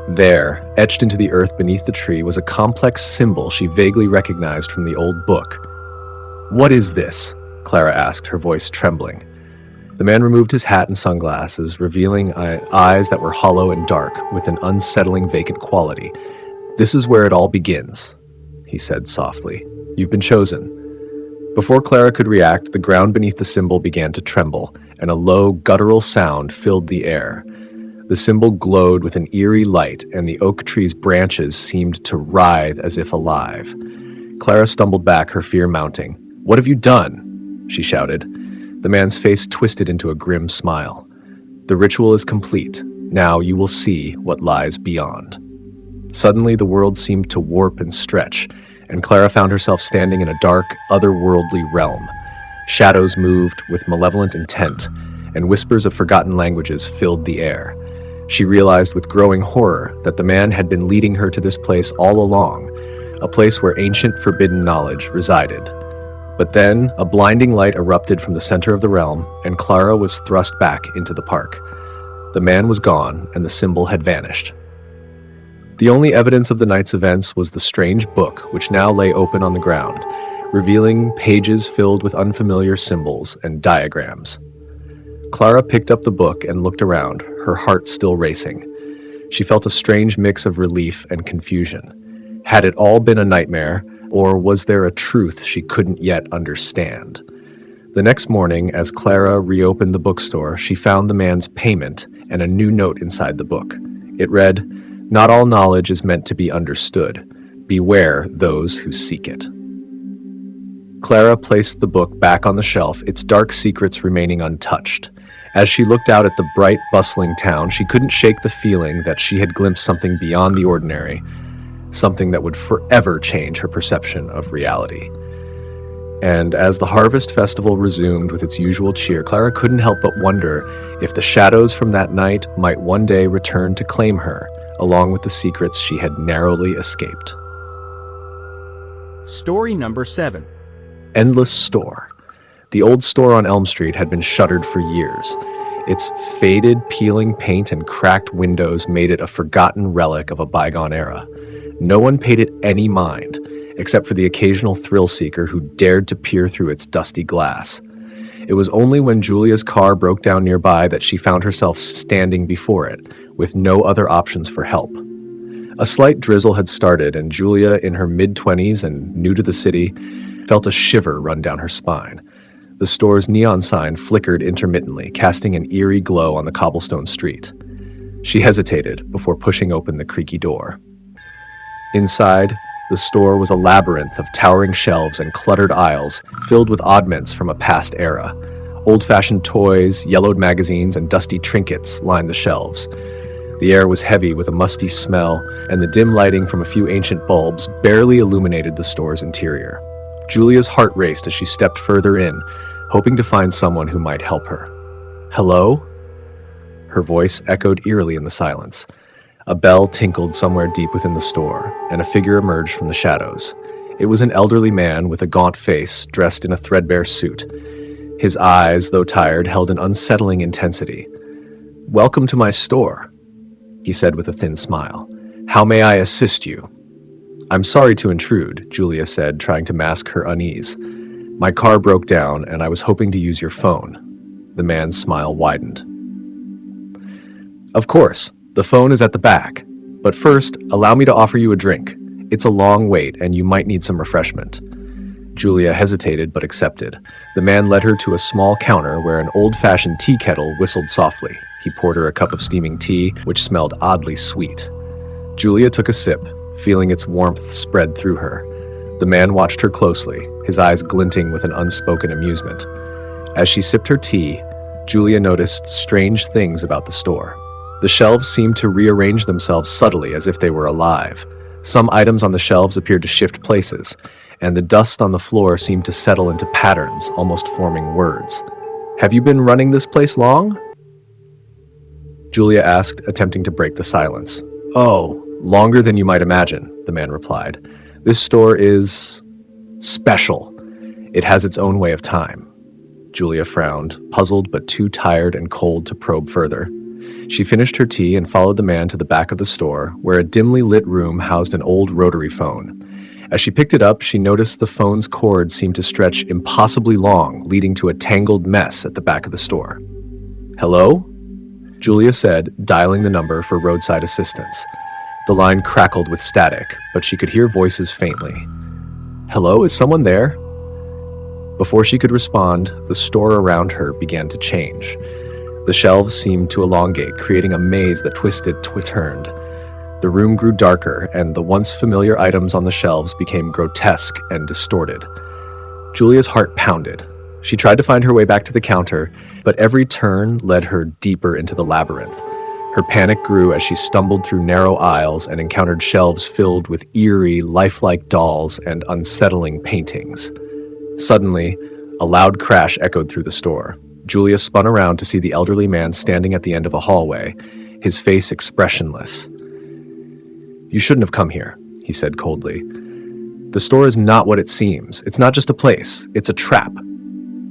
There, etched into the earth beneath the tree, was a complex symbol she vaguely recognized from the old book. "What is this?" Clara asked, her voice trembling. The man removed his hat and sunglasses, revealing eyes that were hollow and dark, with an unsettling vacant quality. "This is where it all begins," he said softly. "You've been chosen." Before Clara could react, the ground beneath the symbol began to tremble, and a low, guttural sound filled the air. The symbol glowed with an eerie light, and the oak tree's branches seemed to writhe as if alive. Clara stumbled back, her fear mounting. "What have you done?" she shouted. The man's face twisted into a grim smile. "The ritual is complete. Now you will see what lies beyond." Suddenly, the world seemed to warp and stretch, and Clara found herself standing in a dark, otherworldly realm. Shadows moved with malevolent intent, and whispers of forgotten languages filled the air. She realized with growing horror that the man had been leading her to this place all along, a place where ancient forbidden knowledge resided. But then, a blinding light erupted from the center of the realm, and Clara was thrust back into the park. The man was gone, and the symbol had vanished. The only evidence of the night's events was the strange book, which now lay open on the ground, revealing pages filled with unfamiliar symbols and diagrams. Clara picked up the book and looked around, her heart still racing. She felt a strange mix of relief and confusion. Had it all been a nightmare, or was there a truth she couldn't yet understand? The next morning, as Clara reopened the bookstore, she found the man's payment and a new note inside the book. It read, "Not all knowledge is meant to be understood. Beware those who seek it." Clara placed the book back on the shelf, its dark secrets remaining untouched. As she looked out at the bright, bustling town, she couldn't shake the feeling that she had glimpsed something beyond the ordinary, something that would forever change her perception of reality. And as the Harvest Festival resumed with its usual cheer, Clara couldn't help but wonder if the shadows from that night might one day return to claim her, along with the secrets she had narrowly escaped. Story number 7. Endless Store. The old store on Elm Street had been shuttered for years. Its faded, peeling paint and cracked windows made it a forgotten relic of a bygone era. No one paid it any mind, except for the occasional thrill-seeker who dared to peer through its dusty glass. It was only when Julia's car broke down nearby that she found herself standing before it, with no other options for help. A slight drizzle had started, and Julia, in her mid-20s and new to the city, felt a shiver run down her spine. The store's neon sign flickered intermittently, casting an eerie glow on the cobblestone street. She hesitated before pushing open the creaky door. Inside, the store was a labyrinth of towering shelves and cluttered aisles filled with oddments from a past era. Old-fashioned toys, yellowed magazines, and dusty trinkets lined the shelves. The air was heavy with a musty smell, and the dim lighting from a few ancient bulbs barely illuminated the store's interior. Julia's heart raced as she stepped further in, hoping to find someone who might help her. "Hello?" Her voice echoed eerily in the silence. A bell tinkled somewhere deep within the store, and a figure emerged from the shadows. It was an elderly man with a gaunt face, dressed in a threadbare suit. His eyes, though tired, held an unsettling intensity. "Welcome to my store," he said with a thin smile. "How may I assist you?" "I'm sorry to intrude," Julia said, trying to mask her unease. "My car broke down, and I was hoping to use your phone." The man's smile widened. "Of course, the phone is at the back. But first, allow me to offer you a drink. It's a long wait, and you might need some refreshment." Julia hesitated but accepted. The man led her to a small counter where an old-fashioned tea kettle whistled softly. He poured her a cup of steaming tea, which smelled oddly sweet. Julia took a sip, feeling its warmth spread through her. The man watched her closely, his eyes glinting with an unspoken amusement. As she sipped her tea, Julia noticed strange things about the store. The shelves seemed to rearrange themselves subtly as if they were alive. Some items on the shelves appeared to shift places, and the dust on the floor seemed to settle into patterns, almost forming words. "Have you been running this place long?" Julia asked, attempting to break the silence. "Oh, longer than you might imagine," the man replied. "This store is special. It has its own way of time." Julia frowned, puzzled but too tired and cold to probe further. She finished her tea and followed the man to the back of the store, where a dimly lit room housed an old rotary phone. As she picked it up, she noticed the phone's cord seemed to stretch impossibly long, leading to a tangled mess at the back of the store. "Hello?" Julia said, dialing the number for roadside assistance. The line crackled with static, but she could hear voices faintly. "Hello, is someone there?" Before she could respond, the store around her began to change. The shelves seemed to elongate, creating a maze that turned. The room grew darker, and the once familiar items on the shelves became grotesque and distorted. Julia's heart pounded. She tried to find her way back to the counter, but every turn led her deeper into the labyrinth. Her panic grew as she stumbled through narrow aisles and encountered shelves filled with eerie, lifelike dolls and unsettling paintings. Suddenly, a loud crash echoed through the store. Julia spun around to see the elderly man standing at the end of a hallway, his face expressionless. "You shouldn't have come here," he said coldly. "The store is not what it seems. It's not just a place. It's a trap."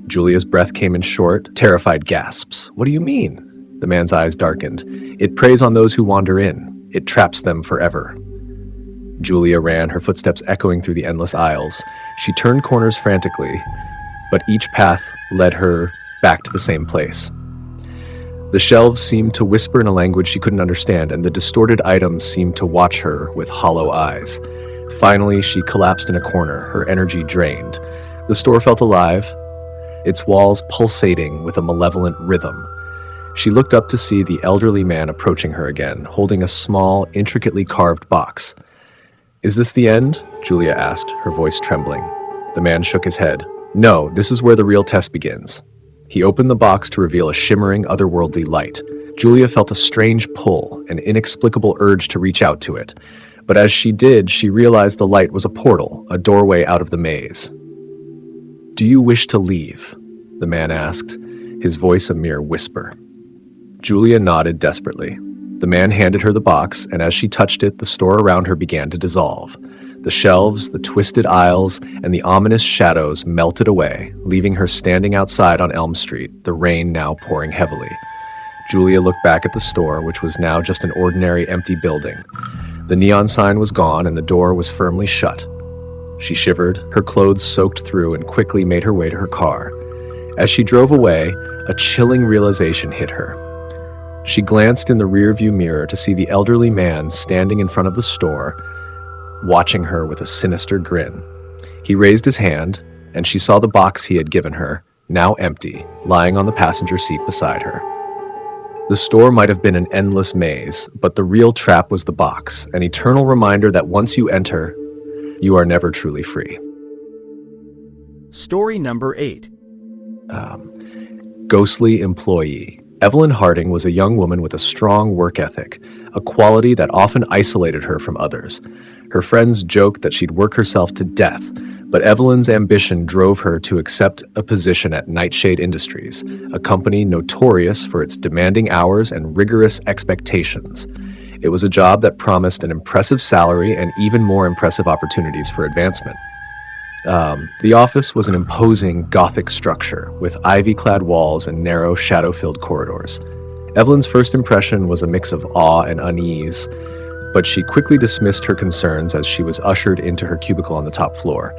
Julia's breath came in short, terrified gasps. "What do you mean?" The man's eyes darkened. "It preys on those who wander in. It traps them forever." Julia ran, her footsteps echoing through the endless aisles. She turned corners frantically, but each path led her back to the same place. The shelves seemed to whisper in a language she couldn't understand, and the distorted items seemed to watch her with hollow eyes. Finally, she collapsed in a corner, her energy drained. The store felt alive, its walls pulsating with a malevolent rhythm. She looked up to see the elderly man approaching her again, holding a small, intricately carved box. "Is this the end?" Julia asked, her voice trembling. The man shook his head. "No, this is where the real test begins." He opened the box to reveal a shimmering, otherworldly light. Julia felt a strange pull, an inexplicable urge to reach out to it. But as she did, she realized the light was a portal, a doorway out of the maze. "Do you wish to leave?" the man asked, his voice a mere whisper. Julia nodded desperately. The man handed her the box, and as she touched it, the store around her began to dissolve. The shelves, the twisted aisles, and the ominous shadows melted away, leaving her standing outside on Elm Street, the rain now pouring heavily. Julia looked back at the store, which was now just an ordinary empty building. The neon sign was gone, and the door was firmly shut. She shivered, her clothes soaked through, and quickly made her way to her car. As she drove away, a chilling realization hit her. She glanced in the rearview mirror to see the elderly man standing in front of the store, watching her with a sinister grin. He raised his hand, and she saw the box he had given her, now empty, lying on the passenger seat beside her. The store might have been an endless maze, but the real trap was the box, an eternal reminder that once you enter, you are never truly free. Story number 8. Ghostly employee. Evelyn Harding was a young woman with a strong work ethic, a quality that often isolated her from others. Her friends joked that she'd work herself to death, but Evelyn's ambition drove her to accept a position at Nightshade Industries, a company notorious for its demanding hours and rigorous expectations. It was a job that promised an impressive salary and even more impressive opportunities for advancement. The office was an imposing Gothic structure with ivy-clad walls and narrow, shadow-filled corridors. Evelyn's first impression was a mix of awe and unease, but she quickly dismissed her concerns as she was ushered into her cubicle on the top floor,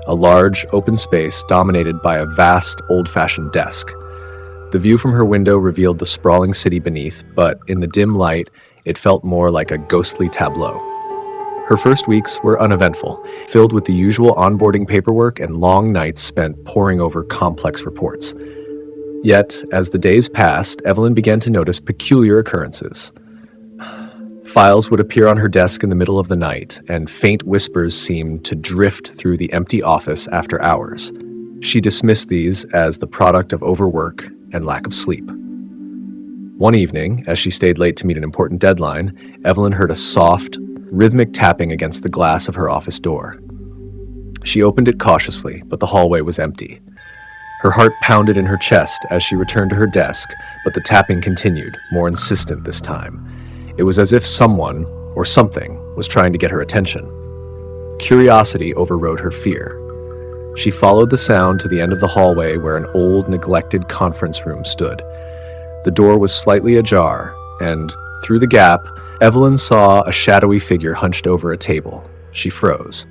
a large, open space dominated by a vast, old-fashioned desk. The view from her window revealed the sprawling city beneath, but in the dim light, it felt more like a ghostly tableau. Her first weeks were uneventful, filled with the usual onboarding paperwork and long nights spent poring over complex reports. Yet, as the days passed, Evelyn began to notice peculiar occurrences. Files would appear on her desk in the middle of the night, and faint whispers seemed to drift through the empty office after hours. She dismissed these as the product of overwork and lack of sleep. One evening, as she stayed late to meet an important deadline, Evelyn heard a soft, rhythmic tapping against the glass of her office door. She opened it cautiously, but the hallway was empty. Her heart pounded in her chest as she returned to her desk, but the tapping continued, more insistent this time. It was as if someone, or something, was trying to get her attention. Curiosity overrode her fear. She followed the sound to the end of the hallway where an old, neglected conference room stood. The door was slightly ajar, and through the gap, Evelyn saw a shadowy figure hunched over a table. She froze.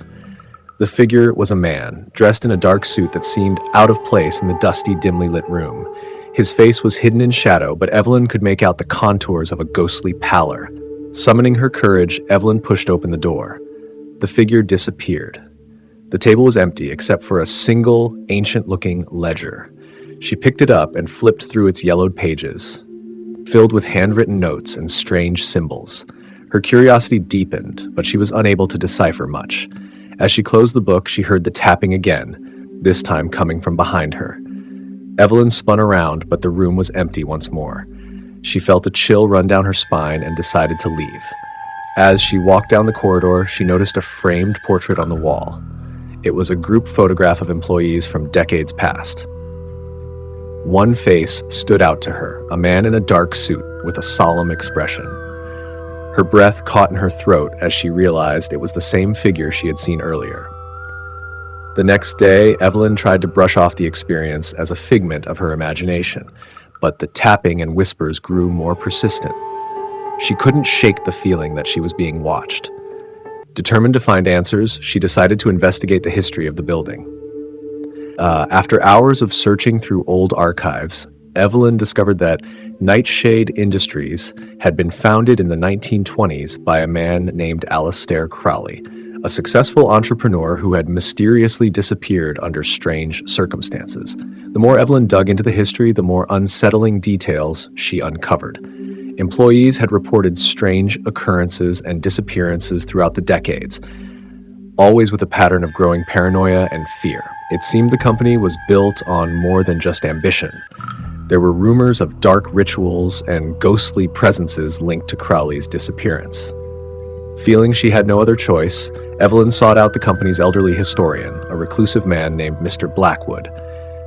The figure was a man, dressed in a dark suit that seemed out of place in the dusty, dimly lit room. His face was hidden in shadow, but Evelyn could make out the contours of a ghostly pallor. Summoning her courage, Evelyn pushed open the door. The figure disappeared. The table was empty except for a single, ancient-looking ledger. She picked it up and flipped through its yellowed pages, filled with handwritten notes and strange symbols. Her curiosity deepened, but she was unable to decipher much. As she closed the book, she heard the tapping again, this time coming from behind her. Evelyn spun around, but the room was empty once more. She felt a chill run down her spine and decided to leave. As she walked down the corridor, she noticed a framed portrait on the wall. It was a group photograph of employees from decades past. One face stood out to her, a man in a dark suit with a solemn expression. Her breath caught in her throat as she realized it was the same figure she had seen earlier. The next day, Evelyn tried to brush off the experience as a figment of her imagination, but the tapping and whispers grew more persistent. She couldn't shake the feeling that she was being watched. Determined to find answers, she decided to investigate the history of the building. After hours of searching through old archives, Evelyn discovered that Nightshade Industries had been founded in the 1920s by a man named Aleister Crowley, a successful entrepreneur who had mysteriously disappeared under strange circumstances. The more Evelyn dug into the history, the more unsettling details she uncovered. Employees had reported strange occurrences and disappearances throughout the decades, always with a pattern of growing paranoia and fear. It seemed the company was built on more than just ambition. There were rumors of dark rituals and ghostly presences linked to Crowley's disappearance. Feeling she had no other choice, Evelyn sought out the company's elderly historian, a reclusive man named Mr. Blackwood.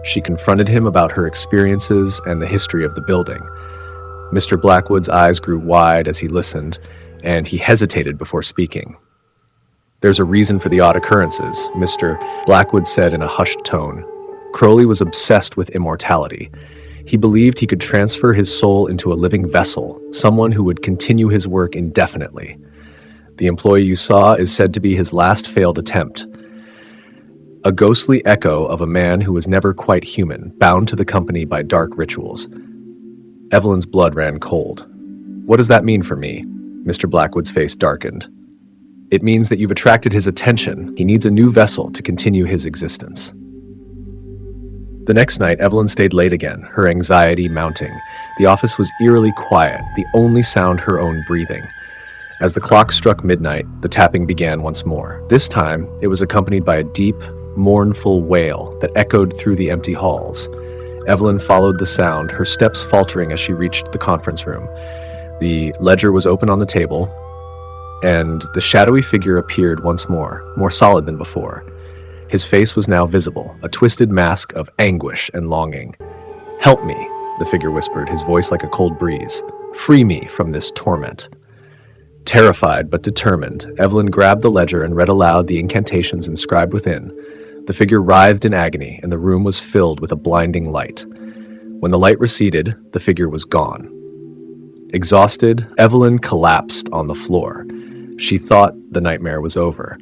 She confronted him about her experiences and the history of the building. Mr. Blackwood's eyes grew wide as he listened, and he hesitated before speaking. "There's a reason for the odd occurrences," Mr. Blackwood said in a hushed tone. Crowley was obsessed with immortality. He believed he could transfer his soul into a living vessel, someone who would continue his work indefinitely. The employee you saw is said to be his last failed attempt. A ghostly echo of a man who was never quite human, bound to the company by dark rituals. Evelyn's blood ran cold. "What does that mean for me?" Mr. Blackwood's face darkened. "It means that you've attracted his attention. He needs a new vessel to continue his existence." The next night, Evelyn stayed late again, her anxiety mounting. The office was eerily quiet, the only sound her own breathing. As the clock struck midnight, the tapping began once more. This time, it was accompanied by a deep, mournful wail that echoed through the empty halls. Evelyn followed the sound, her steps faltering as she reached the conference room. The ledger was open on the table, and the shadowy figure appeared once more solid than before. His face was now visible, a twisted mask of anguish and longing. "Help me," the figure whispered, his voice like a cold breeze. "Free me from this torment." Terrified but determined, Evelyn grabbed the ledger and read aloud the incantations inscribed within. The figure writhed in agony, and the room was filled with a blinding light. When the light receded, the figure was gone. Exhausted, Evelyn collapsed on the floor. She thought the nightmare was over.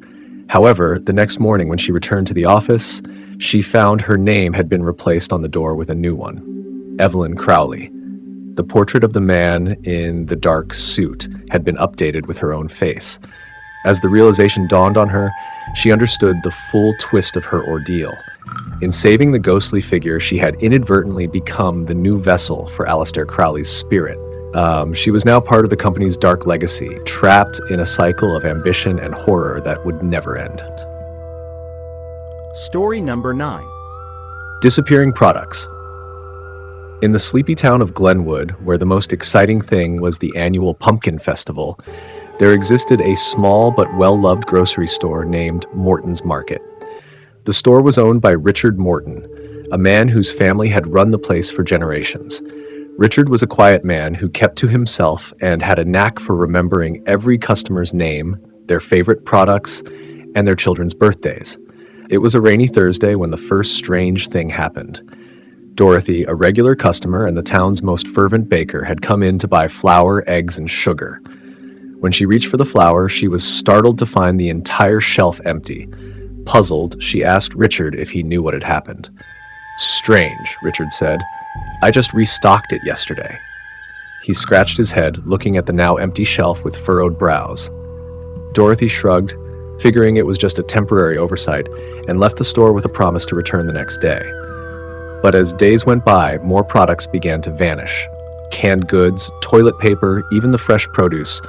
However, the next morning when she returned to the office, she found her name had been replaced on the door with a new one. Evelyn Crowley. The portrait of the man in the dark suit had been updated with her own face. As the realization dawned on her, she understood the full twist of her ordeal. In saving the ghostly figure, she had inadvertently become the new vessel for Aleister Crowley's spirit, She was now part of the company's dark legacy, trapped in a cycle of ambition and horror that would never end. Story number 9. Disappearing products. In the sleepy town of Glenwood, where the most exciting thing was the annual Pumpkin Festival, there existed a small but well-loved grocery store named Morton's Market. The store was owned by Richard Morton, a man whose family had run the place for generations. Richard was a quiet man who kept to himself and had a knack for remembering every customer's name, their favorite products, and their children's birthdays. It was a rainy Thursday when the first strange thing happened. Dorothy, a regular customer and the town's most fervent baker, had come in to buy flour, eggs, and sugar. When she reached for the flour, she was startled to find the entire shelf empty. Puzzled, she asked Richard if he knew what had happened. "Strange," Richard said. "I just restocked it yesterday." He scratched his head, looking at the now empty shelf with furrowed brows. Dorothy shrugged, figuring it was just a temporary oversight, and left the store with a promise to return the next day. But as days went by, more products began to vanish. Canned goods, toilet paper, even the fresh produce.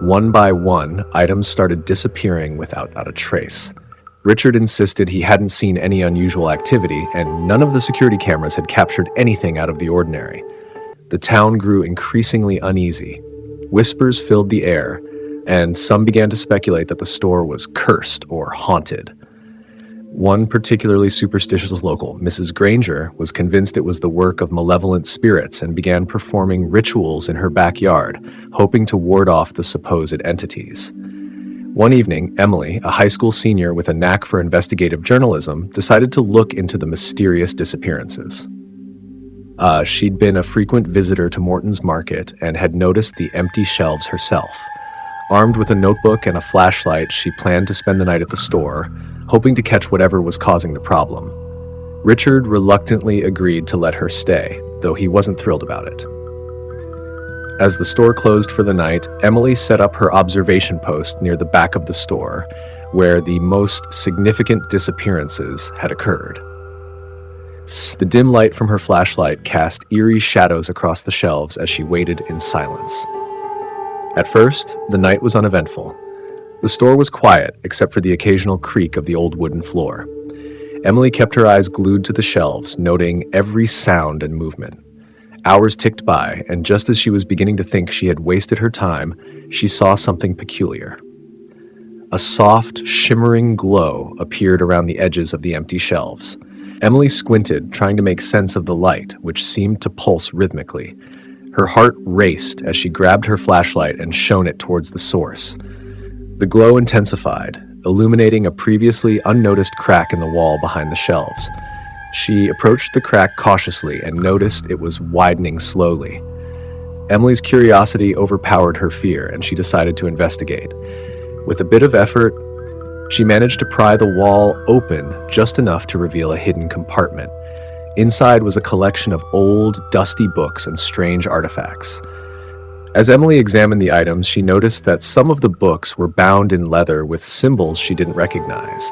One by one, items started disappearing without a trace. Richard insisted he hadn't seen any unusual activity, and none of the security cameras had captured anything out of the ordinary. The town grew increasingly uneasy. Whispers filled the air, and some began to speculate that the store was cursed or haunted. One particularly superstitious local, Mrs. Granger, was convinced it was the work of malevolent spirits and began performing rituals in her backyard, hoping to ward off the supposed entities. One evening, Emily, a high school senior with a knack for investigative journalism, decided to look into the mysterious disappearances. She'd been a frequent visitor to Morton's Market and had noticed the empty shelves herself. Armed with a notebook and a flashlight, she planned to spend the night at the store, hoping to catch whatever was causing the problem. Richard reluctantly agreed to let her stay, though he wasn't thrilled about it. As the store closed for the night, Emily set up her observation post near the back of the store, where the most significant disappearances had occurred. The dim light from her flashlight cast eerie shadows across the shelves as she waited in silence. At first, the night was uneventful. The store was quiet, except for the occasional creak of the old wooden floor. Emily kept her eyes glued to the shelves, noting every sound and movement. Hours ticked by, and just as she was beginning to think she had wasted her time, she saw something peculiar. A soft, shimmering glow appeared around the edges of the empty shelves. Emily squinted, trying to make sense of the light, which seemed to pulse rhythmically. Her heart raced as she grabbed her flashlight and shone it towards the source. The glow intensified, illuminating a previously unnoticed crack in the wall behind the shelves. She approached the crack cautiously and noticed it was widening slowly. Emily's curiosity overpowered her fear, and she decided to investigate. With a bit of effort, she managed to pry the wall open just enough to reveal a hidden compartment. Inside was a collection of old, dusty books and strange artifacts. As Emily examined the items, she noticed that some of the books were bound in leather with symbols she didn't recognize.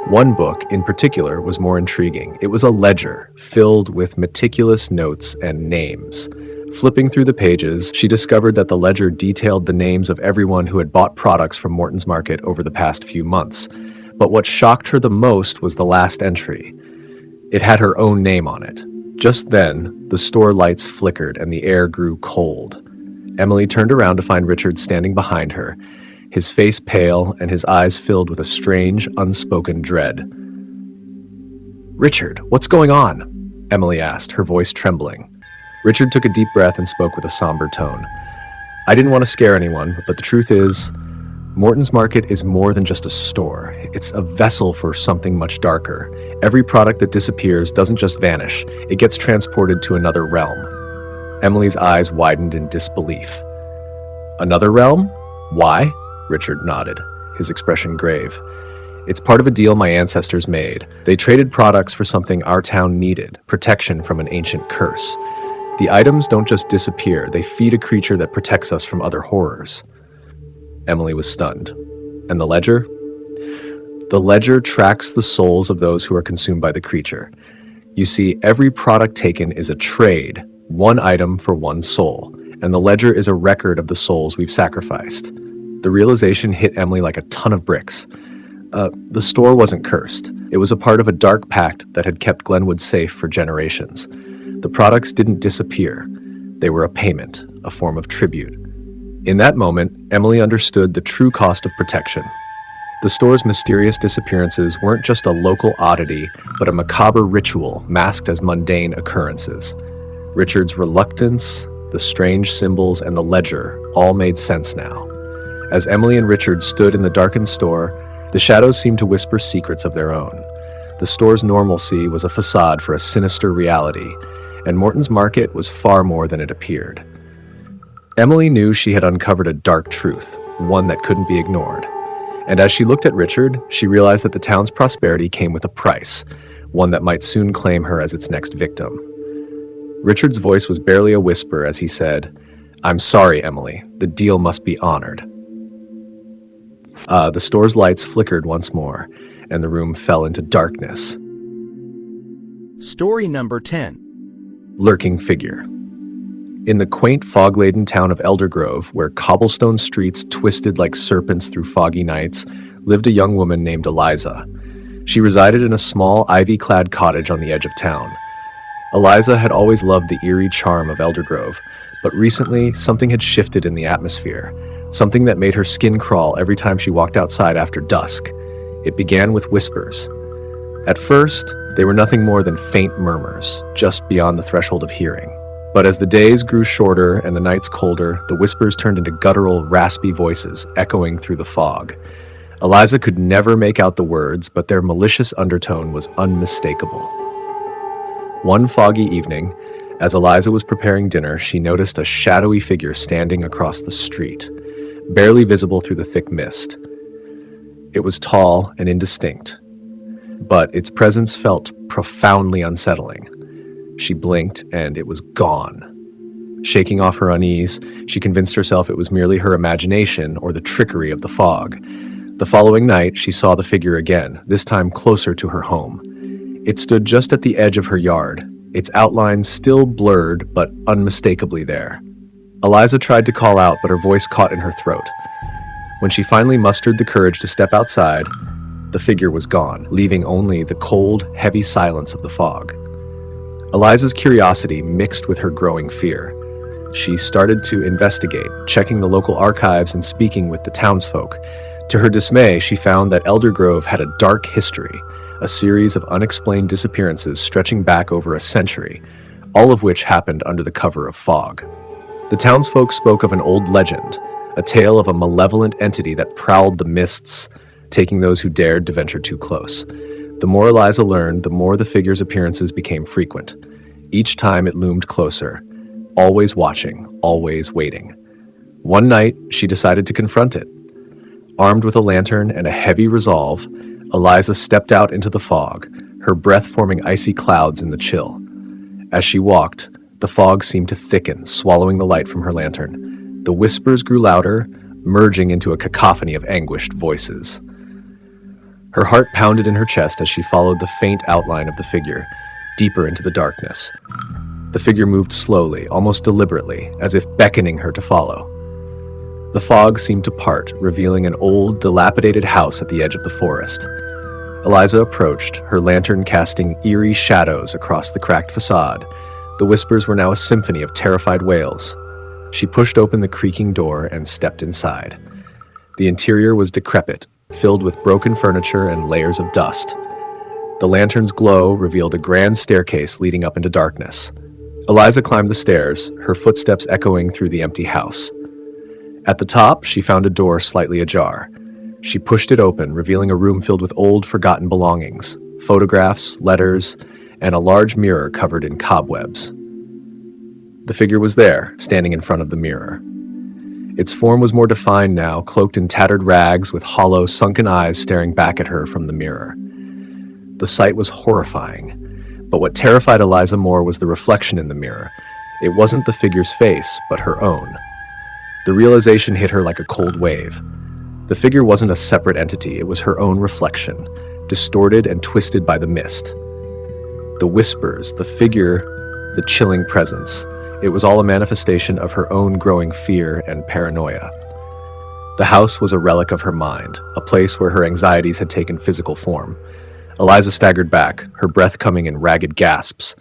One book, in particular, was more intriguing. It was a ledger filled with meticulous notes and names. Flipping through the pages, she discovered that the ledger detailed the names of everyone who had bought products from Morton's Market over the past few months. But what shocked her the most was the last entry. It had her own name on it. Just then, the store lights flickered and the air grew cold. Emily turned around to find Richard standing behind her, his face pale and his eyes filled with a strange, unspoken dread. "Richard, what's going on?" Emily asked, her voice trembling. Richard took a deep breath and spoke with a somber tone. "I didn't want to scare anyone, but the truth is, Morton's Market is more than just a store. It's a vessel for something much darker. Every product that disappears doesn't just vanish, it gets transported to another realm." Emily's eyes widened in disbelief. "Another realm? Why?" Richard nodded, his expression grave. "It's part of a deal my ancestors made. They traded products for something our town needed, protection from an ancient curse. The items don't just disappear, they feed a creature that protects us from other horrors." Emily was stunned. "And the ledger?" "The ledger tracks the souls of those who are consumed by the creature. You see, every product taken is a trade, one item for one soul, and the ledger is a record of the souls we've sacrificed. The realization hit Emily like a ton of bricks. The store wasn't cursed. It was a part of a dark pact that had kept Glenwood safe for generations. The products didn't disappear. They were a payment, a form of tribute. In that moment, Emily understood the true cost of protection. The store's mysterious disappearances weren't just a local oddity, but a macabre ritual masked as mundane occurrences. Richard's reluctance, the strange symbols, and the ledger all made sense now. As Emily and Richard stood in the darkened store, the shadows seemed to whisper secrets of their own. The store's normalcy was a facade for a sinister reality, and Morton's Market was far more than it appeared. Emily knew she had uncovered a dark truth, one that couldn't be ignored. And as she looked at Richard, she realized that the town's prosperity came with a price, one that might soon claim her as its next victim. Richard's voice was barely a whisper as he said, "I'm sorry, Emily. The deal must be honored." The store's lights flickered once more, and the room fell into darkness. Story number 10. Lurking figure. In the quaint, fog-laden town of Eldergrove, where cobblestone streets twisted like serpents through foggy nights, lived a young woman named Eliza. She resided in a small, ivy-clad cottage on the edge of town. Eliza had always loved the eerie charm of Eldergrove, but recently something had shifted in the atmosphere, something that made her skin crawl every time she walked outside after dusk. It began with whispers. At first, they were nothing more than faint murmurs, just beyond the threshold of hearing. But as the days grew shorter and the nights colder, the whispers turned into guttural, raspy voices echoing through the fog. Eliza could never make out the words, but their malicious undertone was unmistakable. One foggy evening, as Eliza was preparing dinner, she noticed a shadowy figure standing across the street, barely visible through the thick mist. It was tall and indistinct, but its presence felt profoundly unsettling. She blinked, and it was gone. Shaking off her unease, she convinced herself it was merely her imagination or the trickery of the fog. The following night, she saw the figure again, this time closer to her home. It stood just at the edge of her yard, its outlines still blurred but unmistakably there. Eliza tried to call out, but her voice caught in her throat. When she finally mustered the courage to step outside, the figure was gone, leaving only the cold, heavy silence of the fog. Eliza's curiosity mixed with her growing fear. She started to investigate, checking the local archives and speaking with the townsfolk. To her dismay, she found that Eldergrove had a dark history, a series of unexplained disappearances stretching back over a century, all of which happened under the cover of fog. The townsfolk spoke of an old legend, a tale of a malevolent entity that prowled the mists, taking those who dared to venture too close. The more Eliza learned, the more the figure's appearances became frequent. Each time it loomed closer, always watching, always waiting. One night, she decided to confront it. Armed with a lantern and a heavy resolve, Eliza stepped out into the fog, her breath forming icy clouds in the chill. As she walked, the fog seemed to thicken, swallowing the light from her lantern. The whispers grew louder, merging into a cacophony of anguished voices. Her heart pounded in her chest as she followed the faint outline of the figure, deeper into the darkness. The figure moved slowly, almost deliberately, as if beckoning her to follow. The fog seemed to part, revealing an old, dilapidated house at the edge of the forest. Eliza approached, her lantern casting eerie shadows across the cracked facade. The whispers were now a symphony of terrified wails. She pushed open the creaking door and stepped inside. The interior was decrepit, filled with broken furniture and layers of dust. The lantern's glow revealed a grand staircase leading up into darkness. Eliza climbed the stairs, her footsteps echoing through the empty house. At the top, she found a door slightly ajar. She pushed it open, revealing a room filled with old, forgotten belongings, photographs, letters, and a large mirror covered in cobwebs. The figure was there, standing in front of the mirror. Its form was more defined now, cloaked in tattered rags with hollow, sunken eyes staring back at her from the mirror. The sight was horrifying, but what terrified Eliza more was the reflection in the mirror. It wasn't the figure's face, but her own. The realization hit her like a cold wave. The figure wasn't a separate entity, it was her own reflection, distorted and twisted by the mist. The whispers, the figure, the chilling presence. it was all a manifestation of her own growing fear and paranoia. The house was a relic of her mind, a place where her anxieties had taken physical form. Eliza staggered back, her breath coming in ragged gasps.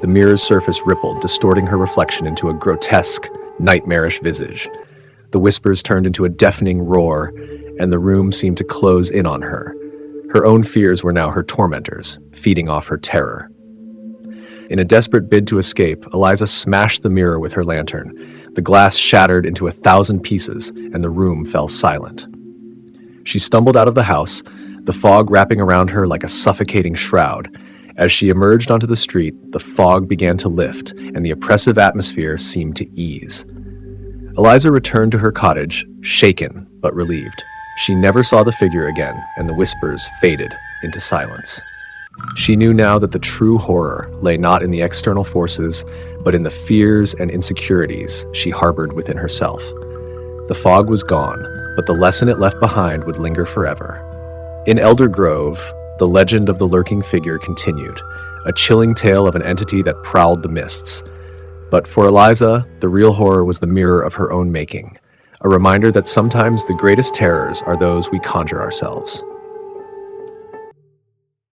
The mirror's surface rippled, distorting her reflection into a grotesque, nightmarish visage. The whispers turned into a deafening roar, and the room seemed to close in on her. Her own fears were now her tormentors, feeding off her terror. In a desperate bid to escape, Eliza smashed the mirror with her lantern. The glass shattered into 1,000 pieces, and the room fell silent. She stumbled out of the house, the fog wrapping around her like a suffocating shroud. As she emerged onto the street, the fog began to lift, and the oppressive atmosphere seemed to ease. Eliza returned to her cottage, shaken but relieved. She never saw the figure again, and the whispers faded into silence. She knew now that the true horror lay not in the external forces, but in the fears and insecurities she harbored within herself. The fog was gone, but the lesson it left behind would linger forever. In Elder Grove, the legend of the lurking figure continued, a chilling tale of an entity that prowled the mists. But for Eliza, the real horror was the mirror of her own making, a reminder that sometimes the greatest terrors are those we conjure ourselves.